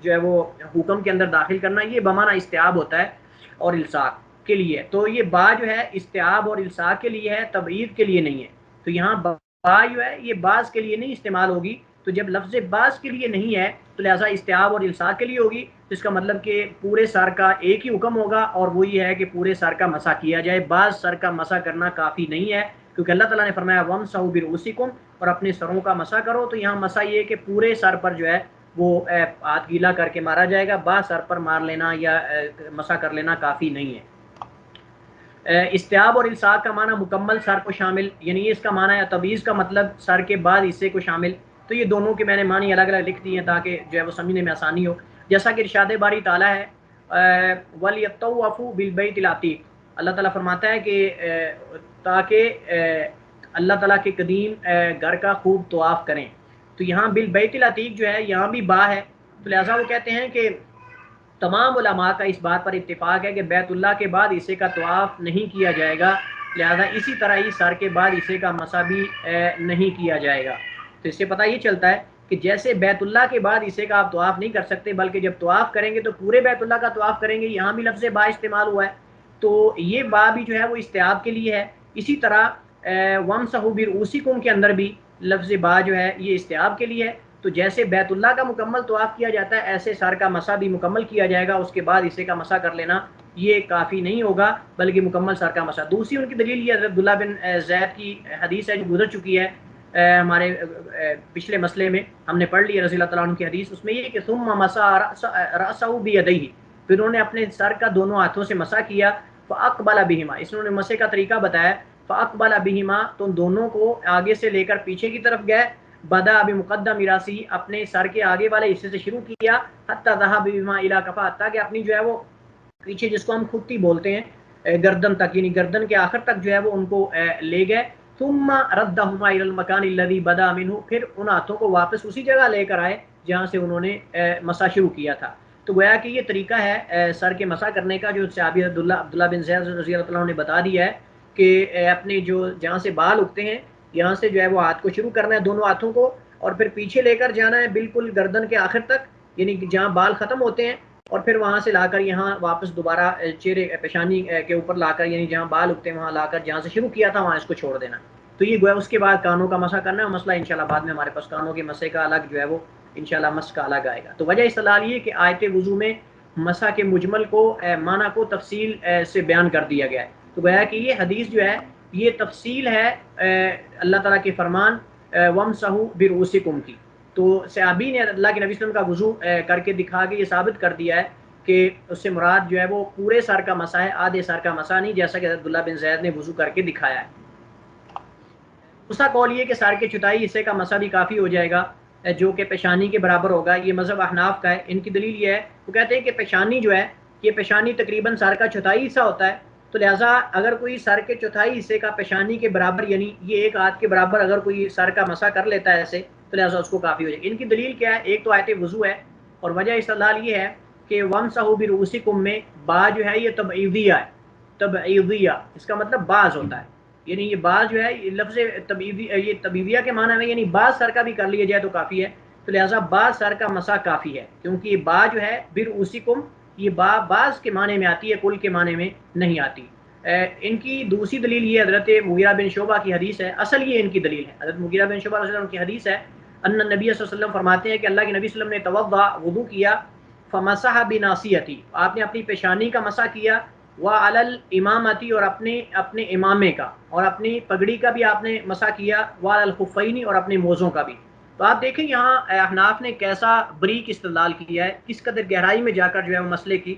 جو ہے وہ حکم کے اندر داخل کرنا، یہ بمعنی استیعاب ہوتا ہے اور الصاق کے لیے۔ تو یہ با جو ہے استیعاب اور الصاق کے لیے ہے، تبعید کے لیے نہیں ہے۔ تو یہاں با جو ہے یہ بعض کے لیے نہیں استعمال ہوگی، تو جب لفظ بعض کے لیے نہیں ہے تو لہٰذا استیعاب اور الصاق کے لیے ہوگی، تو اس کا مطلب کہ پورے سر کا ایک ہی حکم ہوگا، اور وہ یہ ہے کہ پورے سر کا مسح کیا جائے، بعض سر کا مسح کرنا کافی نہیں ہے، کیونکہ اللہ تعالیٰ نے فرمایا وَامْسَحُوا بِرُؤُوسِكُم، اور اپنے سروں کا مسح کرو۔ تو یہاں مسح یہ ہے کہ پورے سر پر جو ہے وہ ہاتھ گیلا کر کے مارا جائے گا، بعض سر پر مار لینا یا مسح کر لینا کافی نہیں ہے۔ استیعاب اور الصاق کا معنی مکمل سر کو شامل، یعنی اس کا معنی ہے تبعیض کا مطلب سر کے بعد حصے کو شامل۔ تو یہ دونوں کے میں نے معنی الگ الگ لکھ دیے ہیں تاکہ جو ہے وہ سمجھنے میں آسانی ہو۔ جیسا کہ ارشاد باری تعالیٰ ہے وَلْيَطَّوَّفُوا بِالْبَيْتِ الْعَتِيقِ، اللہ تعالیٰ فرماتا ہے کہ تاکہ اللہ تعالیٰ کے قدیم گھر کا خوب طواف کریں۔ تو یہاں بالبیت العتیق جو ہے یہاں بھی با ہے، تو لہٰذا وہ کہتے ہیں کہ تمام علماء کا اس بات پر اتفاق ہے کہ بیت اللہ کے بعد حصے کا طواف نہیں کیا جائے گا، لہذا اسی طرح ہی سر کے بعد حصے کا مسح بھی نہیں کیا جائے گا۔ تو اس سے پتہ یہ چلتا ہے کہ جیسے بیت اللہ کے بعد حصے کا آپ طواف نہیں کر سکتے، بلکہ جب طواف کریں گے تو پورے بیت اللہ کا طواف کریں گے، یہاں بھی لفظ با استعمال ہوا ہے، تو یہ با بھی جو ہے وہ استیعاب کے لیے ہے۔ اسی طرح وَامْسَحُوا بِرُؤُوسِكُم کے اندر بھی لفظ با جو ہے یہ استیعاب کے لیے ہے۔ تو جیسے بیت اللہ کا مکمل طواف کیا جاتا ہے، ایسے سر کا مسح بھی مکمل کیا جائے گا، اس کے بعد حصے کا مسح کر لینا یہ کافی نہیں ہوگا بلکہ مکمل سر کا مسا۔ دوسری ان کی دلیل یہ حضرت عبداللہ بن زید کی حدیث ہے جو گزر چکی ہے ہمارے پچھلے مسئلے میں ہم نے پڑھ لی ہے رضی اللہ تعالیٰ عنہ کی حدیث، اس میں یہ کہ ثم مسح رأسہ بیدیہ، پھر انہوں نے اپنے سر کا دونوں ہاتھوں سے مسح کیا، فاقبل بہما، اس نے مسح کا طریقہ بتایا، فاقبل بہما، تو دونوں کو آگے سے لے کر پیچھے کی طرف گئے، بدا بمقدم راسی، اپنے سر کے آگے والے حصے سے شروع کیا، حتی ذهب بہما الی کفا، حتی کہ اپنی جو ہے وہ پیچھے جس کو ہم خطی بولتے ہیں گردن تک، یعنی گردن کے آخر تک جو ہے وہ ان کو لے گئے، ثم ردہما الی المکان الذی بدا منہ، پھر ان ہاتھوں کو واپس اسی جگہ لے کر آئے جہاں سے انہوں نے مسح شروع کیا تھا۔ تو گویا کہ یہ طریقہ ہے سر کے مسح کرنے کا جو صحابی عبداللہ بن زید رضی اللہ عنہ نے بتا دیا ہے کہ اپنے جو جہاں سے بال اگتے ہیں یہاں سے جو ہے وہ ہاتھ کو شروع کرنا ہے دونوں ہاتھوں کو، اور پھر پیچھے لے کر جانا ہے بالکل گردن کے آخر تک، یعنی جہاں بال ختم ہوتے ہیں، اور پھر وہاں سے لا کر یہاں واپس دوبارہ چہرے پیشانی کے اوپر لا کر، یعنی جہاں بال اگتے ہیں وہاں لا کر جہاں سے شروع کیا تھا وہاں اس کو چھوڑ دینا۔ تو یہ گویا اس کے بعد کانوں کا مسح کرنا ہے، مسئلہ انشاءاللہ بعد میں ہمارے پاس کانوں کے مسح کا الگ جو ہے وہ انشاءاللہ مسح کا الگ آئے گا۔ تو وجہ استدلال یہ کہ آیت وضو میں مسح کے مجمل کو معنی کو تفصیل سے بیان کر دیا گیا ہے، تو گویا کہ یہ حدیث جو ہے یہ تفصیل ہے اللہ تعالیٰ کے فرمان وَامْسَحُوا بِرُؤُوسِكُمْ کی۔ تو صحابی نے اللہ کے نبی صلی اللہ علیہ وسلم کا وضو کر کے دکھا کے یہ ثابت کر دیا ہے کہ اس سے مراد جو ہے وہ پورے سر کا مسح ہے، آدھے سر کا مسح نہیں، جیسا کہ حضرت عبداللہ بن زید نے وضو کر کے دکھایا ہے۔ دوسرا قول یہ کہ سر کے چوتھائی حصے کا مسح بھی کافی ہو جائے گا جو کہ پیشانی کے برابر ہوگا، یہ مذہب احناف کا ہے۔ ان کی دلیل یہ ہے، وہ کہتے ہیں کہ پیشانی جو ہے یہ پیشانی تقریباً سر کا چوتھائی حصہ ہوتا ہے، تو لہٰذا اگر کوئی سر کے چوتھائی حصے کا پیشانی کے برابر، یعنی یہ ایک ہاتھ کے برابر اگر کوئی سر کا مسح کر لیتا ہے ایسے، تو لہٰذا اس کو کافی ہو جائے گا۔ ان کی دلیل کیا ہے؟ ایک تو آیت وضو ہے، اور وجہ استدلال یہ ہے کہ وَامْسَحُوا بِرُؤُوسِكُم میں با جو ہے یہ تبعیضیہ ہے، تبعیضیہ اس کا مطلب بعض ہوتا ہے، یعنی یہ بعض جو ہے لفظ یہ تبعیضیہ کے معنی میں یعنی بعض سر کا بھی کر لیا جائے تو کافی ہے، تو لہٰذا بعض سر کا مسح کافی ہے، کیونکہ یہ با جو ہے بِرُؤُوسِكُم یہ با بعض کے معنی میں آتی ہے، کل کے معنی میں نہیں آتی۔ ان کی دوسری دلیل یہ حضرت مغیرہ بن شعبہ کی حدیث ہے، اصل یہ ان کی دلیل ہے، حضرت مغیرہ بن شعبہ رضی اللہ عنہ کی حدیث ہے، ان نبی صلی اللہ علیہ وسلم فرماتے ہیں کہ اللہ کے نبی صلی اللہ علیہ وسلم نے توضا وضو کیا، فمسح بناصیتی، آپ نے اپنی پیشانی کا مسح کیا، وعلی الامامتی اور اپنے امامے کا، اور اپنی پگڑی کا بھی آپ نے مسح کیا، وعلی الخفین اور اپنے موزوں کا بھی۔ تو آپ دیکھیں یہاں احناف نے کیسا بریک استدلال کیا ہے، کس قدر گہرائی میں جا کر جو ہے وہ مسئلے کی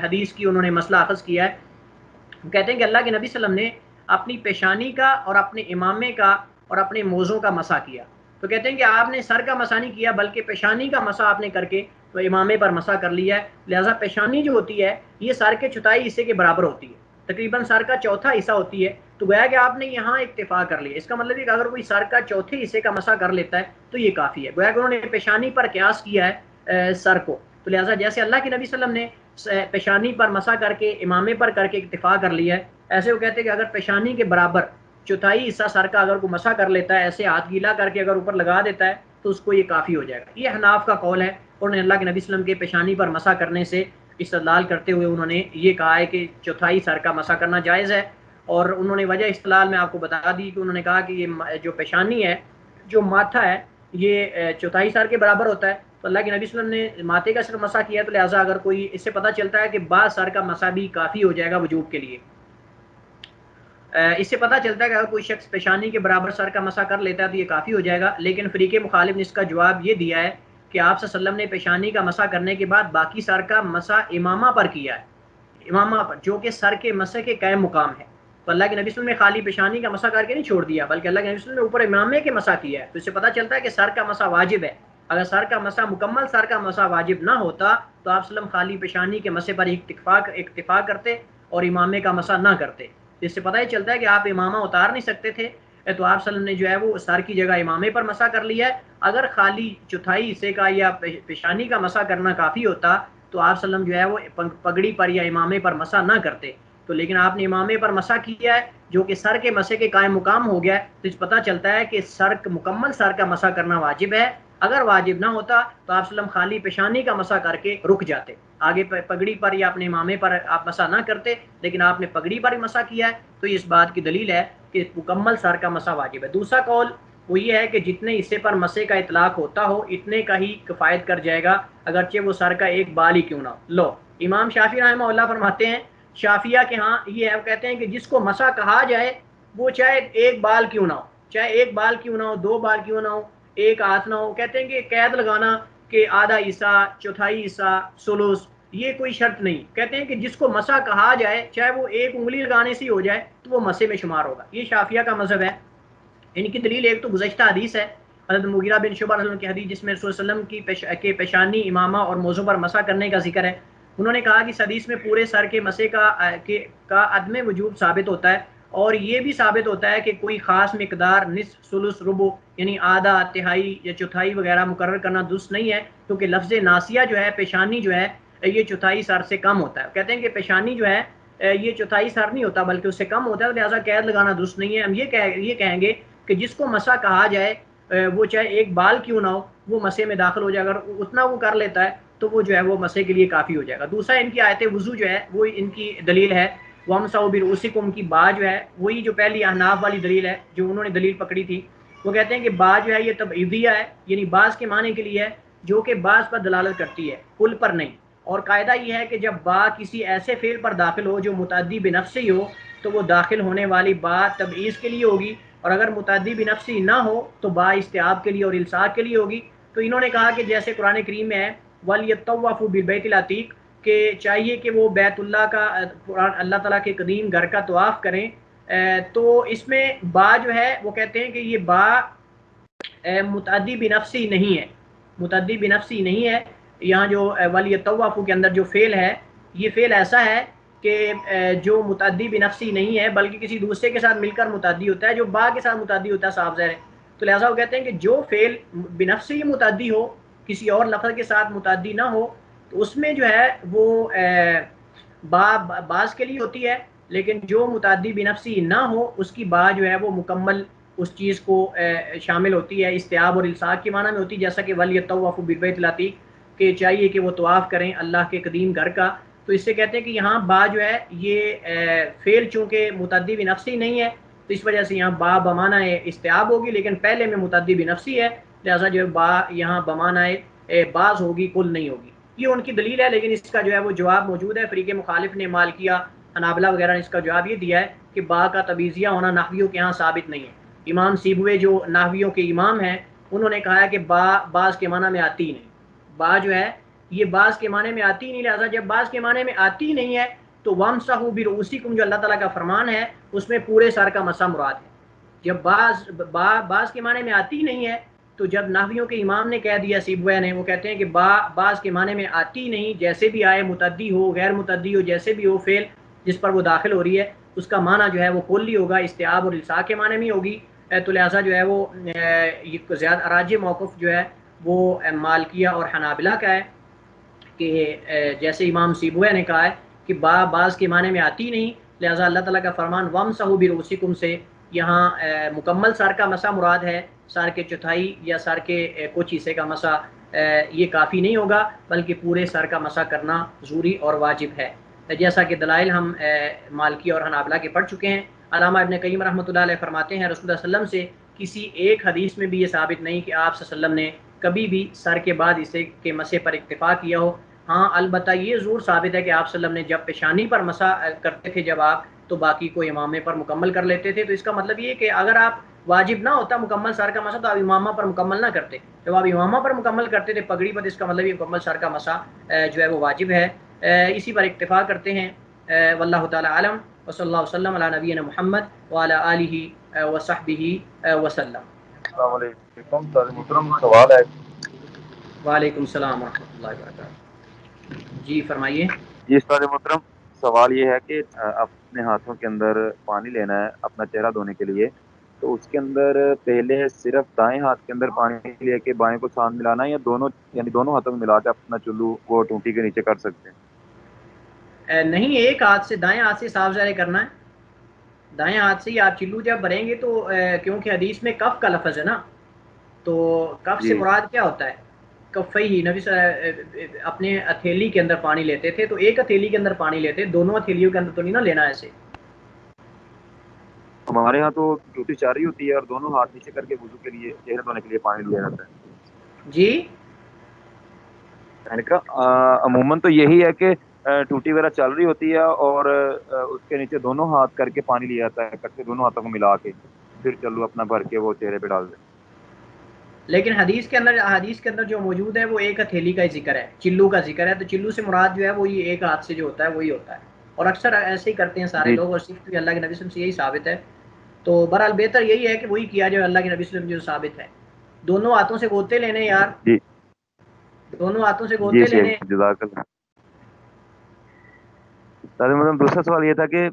حدیث کی انہوں نے مسئلہ اخذ کیا ہے۔ کہتے ہیں کہ اللہ کے نبی صلی اللہ علیہ وسلم نے اپنی پیشانی کا اور اپنے امامے کا اور اپنے موزوں کا مسح کیا، تو کہتے ہیں کہ آپ نے سر کا مسح نہیں کیا بلکہ پیشانی کا مسح آپ نے کر کے تو امامے پر مسح کر لیا ہے، لہٰذا پیشانی جو ہوتی ہے یہ سر کے چوتھائی حصے کے برابر ہوتی ہے، تقریباً سر کا چوتھا حصہ ہوتی ہے، تو گویا کہ آپ نے یہاں اکتفا کر لیا، اس کا مطلب ہے کہ اگر کوئی سر کا چوتھے حصے کا مسح کر لیتا ہے تو یہ کافی ہے، گویا کہ انہوں نے پیشانی پر قیاس کیا ہے سر کو، تو لہٰذا جیسے اللہ کے نبی صلی اللہ علیہ وسلم نے پیشانی پر مسح کر کے امامے پر کر کے اکتفا کر لیا ہے، ایسے وہ کہتے ہیں کہ اگر پیشانی کے برابر چوتھائی حصہ سر کا اگر کوئی مسح کر لیتا ہے، ایسے ہاتھ گیلا کر کے اگر اوپر لگا دیتا ہے تو اس کو یہ کافی ہو جائے گا۔ یہ حناف کا قول ہے، انہوں نے اللہ کے نبی صلی اللہ علیہ وسلم کے پیشانی پر مسح کرنے سے استدلال کرتے ہوئے انہوں نے یہ کہا ہے کہ چوتھائی سر کا مسح کرنا جائز ہے، اور انہوں نے وجہ استدلال میں آپ کو بتا دی کہ انہوں نے کہا کہ یہ جو پیشانی ہے، جو ماتھا ہے، یہ چوتھائی سر کے برابر ہوتا ہے، تو اللہ کے نبی صلی اللہ علیہ وسلم نے ماتھے کا صرف مسح کیا، تو لہٰذا اگر کوئی اس سے پتہ چلتا ہے کہ بعض سر کا مسح بھی کافی ہو جائے گا وجوب کے لیے۔ اس سے پتہ چلتا ہے کہ اگر کوئی شخص پیشانی کے برابر سر کا مسح کر لیتا ہے تو یہ کافی ہو جائے گا، لیکن فریق مخالف نے اس کا جواب یہ دیا ہے کہ آپ صلی اللہ علیہ وسلم نے پیشانی کا مسح کرنے کے بعد باقی سر کا مسح امامہ پر کیا ہے، امامہ پر جو کہ سر کے مسح کے قائم مقام ہے، تو اللہ کے نبی صلی اللہ علیہ وسلم نے خالی پیشانی کا مسح کر کے نہیں چھوڑ دیا بلکہ اللہ کے نبی صلی اللہ علیہ وسلم نے اوپر امامے کے مسح کیا ہے، تو اس سے پتہ چلتا ہے کہ سر کا مسح واجب ہے، اگر سر کا مسح مکمل سر کا مسح واجب نہ ہوتا تو آپ صلی اللہ علیہ وسلم خالی پیشانی کے مسح پر اکتفا کرتے اور امامے کا مسح نہ کرتے، اس سے پتہ ہی چلتا ہے کہ آپ امامہ اتار نہیں سکتے تھے، تو آپ صلی اللہ علیہ وسلم نے جو ہے وہ سر کی جگہ امامے پر مسح کر لیا ہے۔ اگر خالی چوتھائی حصے کا یا پیشانی کا مسح کرنا کافی ہوتا تو آپ صلی اللہ علیہ وسلم جو ہے وہ پگڑی پر یا امامے پر مسح نہ کرتے، تو لیکن آپ نے امامے پر مسح کیا ہے جو کہ سر کے مسح کے قائم مقام ہو گیا ہے، تو اس پتہ چلتا ہے کہ مکمل سر کا مسح کرنا واجب ہے، اگر واجب نہ ہوتا تو آپ صلی اللہ علیہ وسلم خالی پیشانی کا مسح کر کے رک جاتے، آگے پگڑی پر یا اپنے امامے پر آپ مسح نہ کرتے، لیکن آپ نے پگڑی پر ہی مسح کیا ہے، تو اس بات کی دلیل ہے کہ مکمل سر کا مسح واجب ہے۔ دوسرا قول وہ یہ ہے کہ جتنے حصے پر مسح کا اطلاق ہوتا ہو اتنے کا ہی کفایت کر جائے گا، اگرچہ وہ سر کا ایک بال ہی کیوں نہ ہو۔ لو امام شافعی رحمہ اللہ فرماتے ہیں، شافیہ کے ہاں یہ ہے، وہ کہتے ہیں کہ جس کو مسح کہا جائے وہ چاہے ایک بال کیوں نہ ہو، چاہے ایک بال کیوں نہ ہو، دو بال کیوں نہ ہو، ایک ہاتھ نہ ہو. کہتے ہیں کہ قید لگانا کہ آدھا حصہ، چوتھائی حصہ، سلوس، یہ کوئی شرط نہیں. کہتے ہیں کہ جس کو مسح کہا جائے چاہے وہ ایک انگلی لگانے سے ہی ہو جائے تو وہ مسح میں شمار ہوگا. یہ شافیہ کا مذہب ہے. ان کی دلیل ایک تو گزشتہ حدیث ہے، حضرت مغیرہ بن شعبہ رضی اللہ عنہ کی حدیث، جس میں رسول صلی اللہ علیہ وسلم کی پیشانی، امامہ اور موضوع پر مسح کرنے کا ذکر ہے. انہوں نے کہا کہ اس حدیث میں پورے سر کے مسح کا عدم وجوب ثابت ہوتا ہے، اور یہ بھی ثابت ہوتا ہے کہ کوئی خاص مقدار نصف، ثلث، ربع یعنی آدھا، تہائی یا چوتھائی وغیرہ مقرر کرنا درست نہیں ہے، کیونکہ لفظ ناسیہ جو ہے، پیشانی جو ہے، یہ چوتھائی سر سے کم ہوتا ہے. کہتے ہیں کہ پیشانی جو ہے یہ چوتھائی سر نہیں ہوتا بلکہ اس سے کم ہوتا ہے، لہٰذا قید لگانا درست نہیں ہے. ہم یہ کہیں گے کہ جس کو مسح کہا جائے وہ چاہے ایک بال کیوں نہ ہو وہ مسح میں داخل ہو جائے گا. اگر اتنا وہ کر لیتا ہے تو وہ جو ہے وہ مسح کے لیے کافی ہو جائے گا. دوسرا ان کی آیت وضو جو ہے وہ ان کی دلیل ہے. وَامْسَحُوا بِرُؤُوسِكُمْ کی با جو ہے وہی جو پہلی احناف والی دلیل ہے جو انہوں نے دلیل پکڑی تھی. وہ کہتے ہیں کہ با جو ہے یہ تبعیضیہ ہے، یعنی بعض کے معنی کے لیے ہے جو کہ بعض پر دلالت کرتی ہے، کل پر نہیں. اور قاعدہ یہ ہے کہ جب با کسی ایسے فعل پر داخل ہو جو متعدی بنفس ہی ہو تو وہ داخل ہونے والی با تبعیض کے لیے ہوگی، اور اگر متعدی بنفسی نہ ہو تو با استعاب کے لیے اور الصاق کے لیے ہوگی. تو انہوں نے کہا کہ جیسے قرآن کریم میں ہے وَلْيَطَّوَّفُوا بِالْبَيْتِ الْعَتِيقِ کہ چاہیے کہ وہ بیت اللہ کا، اللہ تعالیٰ کے قدیم گھر کا طواف کریں. تو اس میں با جو ہے وہ کہتے ہیں کہ یہ با متعدی بنفسی نہیں ہے، متعدی بنفسی نہیں ہے. یہاں جو وَلْيَطَّوَّفُوا کے اندر جو فعل ہے یہ فعل ایسا ہے کہ جو متعدی بنفسی نہیں ہے بلکہ کسی دوسرے کے ساتھ مل کر متعدی ہوتا ہے، جو با کے ساتھ متعدی ہوتا ہے صاف ظاہر ہے. تو لہٰذا وہ کہتے ہیں کہ جو فعل بنفسی ہی متعدی ہو، کسی اور لفظ کے ساتھ متعدی نہ ہو، تو اس میں جو ہے وہ با بعض کے لیے ہوتی ہے، لیکن جو متعدی بنفسی نہ ہو اس کی با جو ہے وہ مکمل اس چیز کو شامل ہوتی ہے، استعاب اور الصاق کے معنی میں ہوتی ہے. جیسا کہ وَلْيَطَّوَّفُوا بِالْبَيْتِ الْعَتِيقِ کہ چاہیے کہ وہ طواف کریں اللہ کے قدیم گھر کا. تو اس سے کہتے ہیں کہ یہاں با جو ہے یہ فعل چونکہ متعدی بنفسی نہیں ہے تو اس وجہ سے یہاں با بمعنی استعاب ہوگی، لیکن پہلے میں متعدی بنفسی ہے لہٰذا جو با یہاں بمعنی بعض ہوگی، کل نہیں ہوگی. یہ ان کی دلیل ہے، لیکن اس کا جو ہے وہ جواب موجود ہے. فریق مخالف نے، مالکیہ، حنابلہ وغیرہ نے اس کا جواب یہ دیا ہے کہ با کا تبعیضیہ ہونا نحویوں کے ہاں ثابت نہیں ہے. امام سیبوے جو نحویوں کے امام ہیں انہوں نے کہا ہے کہ با بعض کے معنی میں آتی نہیں. با جو ہے یہ بعض کے معنی میں آتی نہیں، لہٰذا جب بعض کے معنی میں آتی نہیں ہے تو وَامْسَحُوا بِرُؤُوسِكُمْ جو اللہ تعالیٰ کا فرمان ہے اس میں پورے سر کا مسح مراد ہے. جب بعض کے معنی میں آتی نہیں ہے تو جب نحویوں کے امام نے کہہ دیا، سیبویہ نے، وہ کہتے ہیں کہ بعض کے معنی میں آتی نہیں، جیسے بھی آئے، متعدی ہو، غیر متعدی ہو، جیسے بھی ہو فعل جس پر وہ داخل ہو رہی ہے اس کا معنی جو ہے وہ کلی ہوگا، استعاب اور الصاق کے معنی میں ہوگی. تو لہٰذا جو ہے وہ یہ زیادہ راجح موقف جو ہے وہ مالکیہ اور حنابلہ کا ہے کہ جیسے امام سیبویہ نے کہا ہے کہ بعض کے معنی میں آتی نہیں، لہٰذا اللہ تعالیٰ کا فرمان وَامْسَحُوا بِرُؤُوسِكُمْ سے یہاں مکمل سر کا مسح مراد ہے، سر کے چوتھائی یا سر کے کچھ حصے کا مسح یہ کافی نہیں ہوگا بلکہ پورے سر کا مسح کرنا ضروری اور واجب ہے. جیسا کہ دلائل ہم مالکی اور حنابلہ کے پڑھ چکے ہیں. علامہ ابن قیم رحمۃ اللہ علیہ فرماتے ہیں رسول اللہ صلی اللہ علیہ وسلم سے کسی ایک حدیث میں بھی یہ ثابت نہیں کہ آپ صلی اللہ علیہ وسلم نے کبھی بھی سر کے بعد حصے کے مسح پر اکتفا کیا ہو. ہاں البتہ یہ ضرور ثابت ہے کہ آپ صلی اللہ علیہ وسلم نے جب پیشانی پر مسح کرتے تھے جب آپ تو باقی کو امامے پر مکمل کر لیتے تھے. تو اس کا مطلب یہ کہ اگر آپ واجب نہ ہوتا مکمل سر کا مسح تو آپ امامہ پر مکمل نہ کرتے. جب آپ امامہ پر مکمل کرتے تھے پگڑی پر، اس کا مطلب یہ مکمل سر کا مسح جو ہے وہ واجب ہے. اسی پر اکتفا کرتے ہیں. واللہ تعالی عالم، وصلی اللہ وسلم علی نبینا محمد وعلی آلہ وصحبہ وسلم. السلام علیکم. محترم سوال ہے. وعلیکم السلام ورحمۃ اللہ وبرکاتہ. جی فرمائیے. جی استاد محترم، سوال یہ ہے کہ اپنے ہاتھوں کے اندر پانی لینا ہے اپنا چہرہ دھونے کے لیے، تو اس کے اندر پہلے صرف دائیں ہاتھ کے اندر پانی لے کے بائیں کو ساتھ ملانا ہے یا دونوں، یعنی دونوں ہاتھوں میں ملا کے اپنا چلو وہ ٹونٹی کے نیچے کر سکتے ہیں؟ نہیں، ایک ہاتھ سے، دائیں ہاتھ سے صاف ظاہر کرنا ہے. دائیں ہاتھ سے ہی آپ چلو جب بھریں گے تو کیونکہ حدیث میں کف کا لفظ ہے نا، تو کف سے جی مراد کیا ہوتا ہے؟ کفئی ہی نبی اپنے ہتھیلی کے اندر پانی لیتے تھے، تو ایک ہتھیلی کے اندر پانی لیتے، دونوں ہتھیلیوں کے اندر تو نہیں نا لینا ایسے. ہمارے ہاں تو ٹوٹی چاری ہوتی ہے اور دونوں ہاتھ نیچے کر کے وضو کے لیے، چہرے دھونے کے لیے پانی لیا جاتا ہے. جی میں نے کہا عموماً تو یہی ہے کہ ٹوٹی وغیرہ چل رہی ہوتی ہے اور اس کے نیچے دونوں ہاتھ کر کے پانی لیا جاتا ہے اکٹھے دونوں ہاتھوں کو ملا کے، پھر چلو اپنا بھر کے وہ چہرے پہ ڈال دیں۔ لیکن حدیث کے اندر جو موجود ہے وہ ایک ہتھیلی کا ہی ذکر ہے، چلو کا ذکر ہے، تو چلو سے مراد جو ہے وہ یہ ایک ہاتھ سے جو ہوتا ہے وہی ہوتا ہے، اور اکثر ایسے ہی کرتے ہیں سارے جی لوگ، اور صرف بھی اللہ کے نبی صلی اللہ علیہ وسلم سے یہی ثابت ہے۔ تو بہرحال بہتر یہی ہے کہ وہی کیا جائے اللہ کے نبی صلی اللہ علیہ وسلم جو ثابت ہے۔ دونوں ہاتھوں سے گوتے لینے یار، جی دونوں ہاتھوں سے جی گوتے شیخ لینے۔ جزاک اللہ۔ دوسرا سوال یہ تھا کہ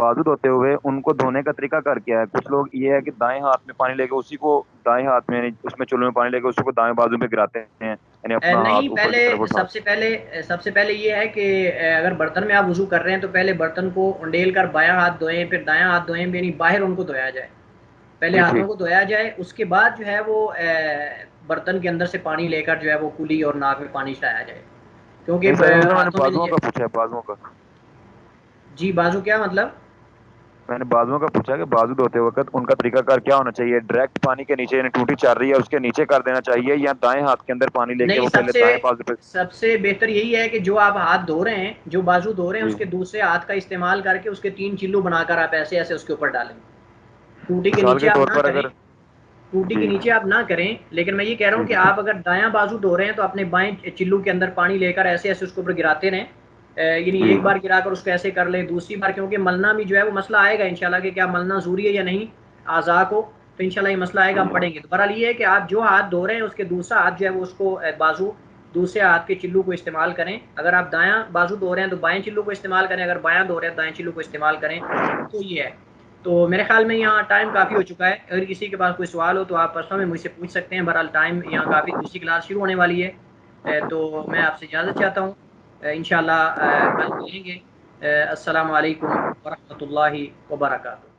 بازو دھوتے ہوئے ان کو دھونے کا طریقہ کار کیا ہے؟ کچھ لوگ یہ ہے کہ دائیں ہاتھ میں پانی لے کے اسی کو دائیں ہاتھ میں، اس میں چلو میں پانی لے کے اسی کو دائیں بازو میں گراتے ہیں، یعنی اپنا ہاتھ نہیں، اوپر کی طرف پہلے اٹھاتے سب سے پہلے یہ ہے کہ اگر برتن میں آپ وضو کر رہے ہیں تو پہلے برتن کو انڈیل کر بایاں ہاتھ دھوئیں، پھر دایاں ہاتھ دھوئیں، یعنی باہر ان کو دھویا جائے، ہیں؟ پہلے جی ہاتھوں ٹھیک۔ کو دھویا جائے، اس کے بعد جو ہے وہ برتن کے اندر سے پانی لے کر جو ہے وہ کلی اور ناک میں پانی چلایا جائے، کیونکہ نہیں سر میں نے ہاتھوں میں بازوؤں کا پوچھا ہے، بازوؤں کا، جی بازو کیا مطلب؟ میں نے بازوؤں کا پوچھا کہ بازو دھوتے وقت ان کا طریقہ کار کیا ہونا چاہیے؟ ڈائریکٹ پانی کے نیچے، یعنی ٹوٹی چل رہی ہے اس کے نیچے کر دینا چاہیے، یا دائیں ہاتھ کے اندر پانی لے کے نہیں، وہ پہلے دائیں بازو پہ؟ سب سے بہتر یہی ہے کہ جو آپ ہاتھ دھو رہے ہیں، جو بازو دھو رہے ہیں، جی اس کے دوسرے ہاتھ کا استعمال کر کے اس کے 3 چلو بنا کر آپ ایسے ایسے اس کے اوپر ڈالیں، ٹوٹی کے مثال نیچے کے آپ طور نہ پر کریں، اگر، ٹوٹی کے جی نیچے آپ نہ کریں، لیکن میں یہ کہہ رہا ہوں جی کہ جی آپ اگر دایاں بازو دھو رہے ہیں تو اپنے بائیں چلو کے اندر پانی لے کر ایسے ایسے اس کے اوپر گراتے رہیں، یعنی جی ایک بار گرا کر اس کو ایسے کر لیں، دوسری بار کیونکہ ملنا بھی جو ہے وہ مسئلہ آئے گا انشاءاللہ کہ کیا ملنا ضروری ہے یا نہیں اعضاء کو، تو انشاءاللہ یہ مسئلہ آئے گا، ہم پڑھیں گے۔ تو بہرحال یہ ہے کہ آپ جو ہاتھ دھو رہے ہیں اس کے دوسرا ہاتھ جو ہے وہ اس کو بازو دوسرے ہاتھ کے چلو کو استعمال کریں، اگر آپ دایاں بازو دھو رہے ہیں تو بائیں چلو کو استعمال کریں، اگر بایاں دھو رہے ہیں دائیں چلو کو استعمال کریں، تو یہ ہے۔ تو میرے خیال میں یہاں ٹائم کافی ہو چکا ہے، اگر کسی کے پاس کوئی سوال ہو تو آپ پرسنل میں مجھ سے پوچھ سکتے ہیں، بہرحال ٹائم یہاں کافی، دوسری کلاس شروع ہونے والی ہے، تو میں آپ سے اجازت چاہتا ہوں، انشاءاللہ کل ملیں گے۔ السلام علیکم ورحمۃ اللہ وبرکاتہ۔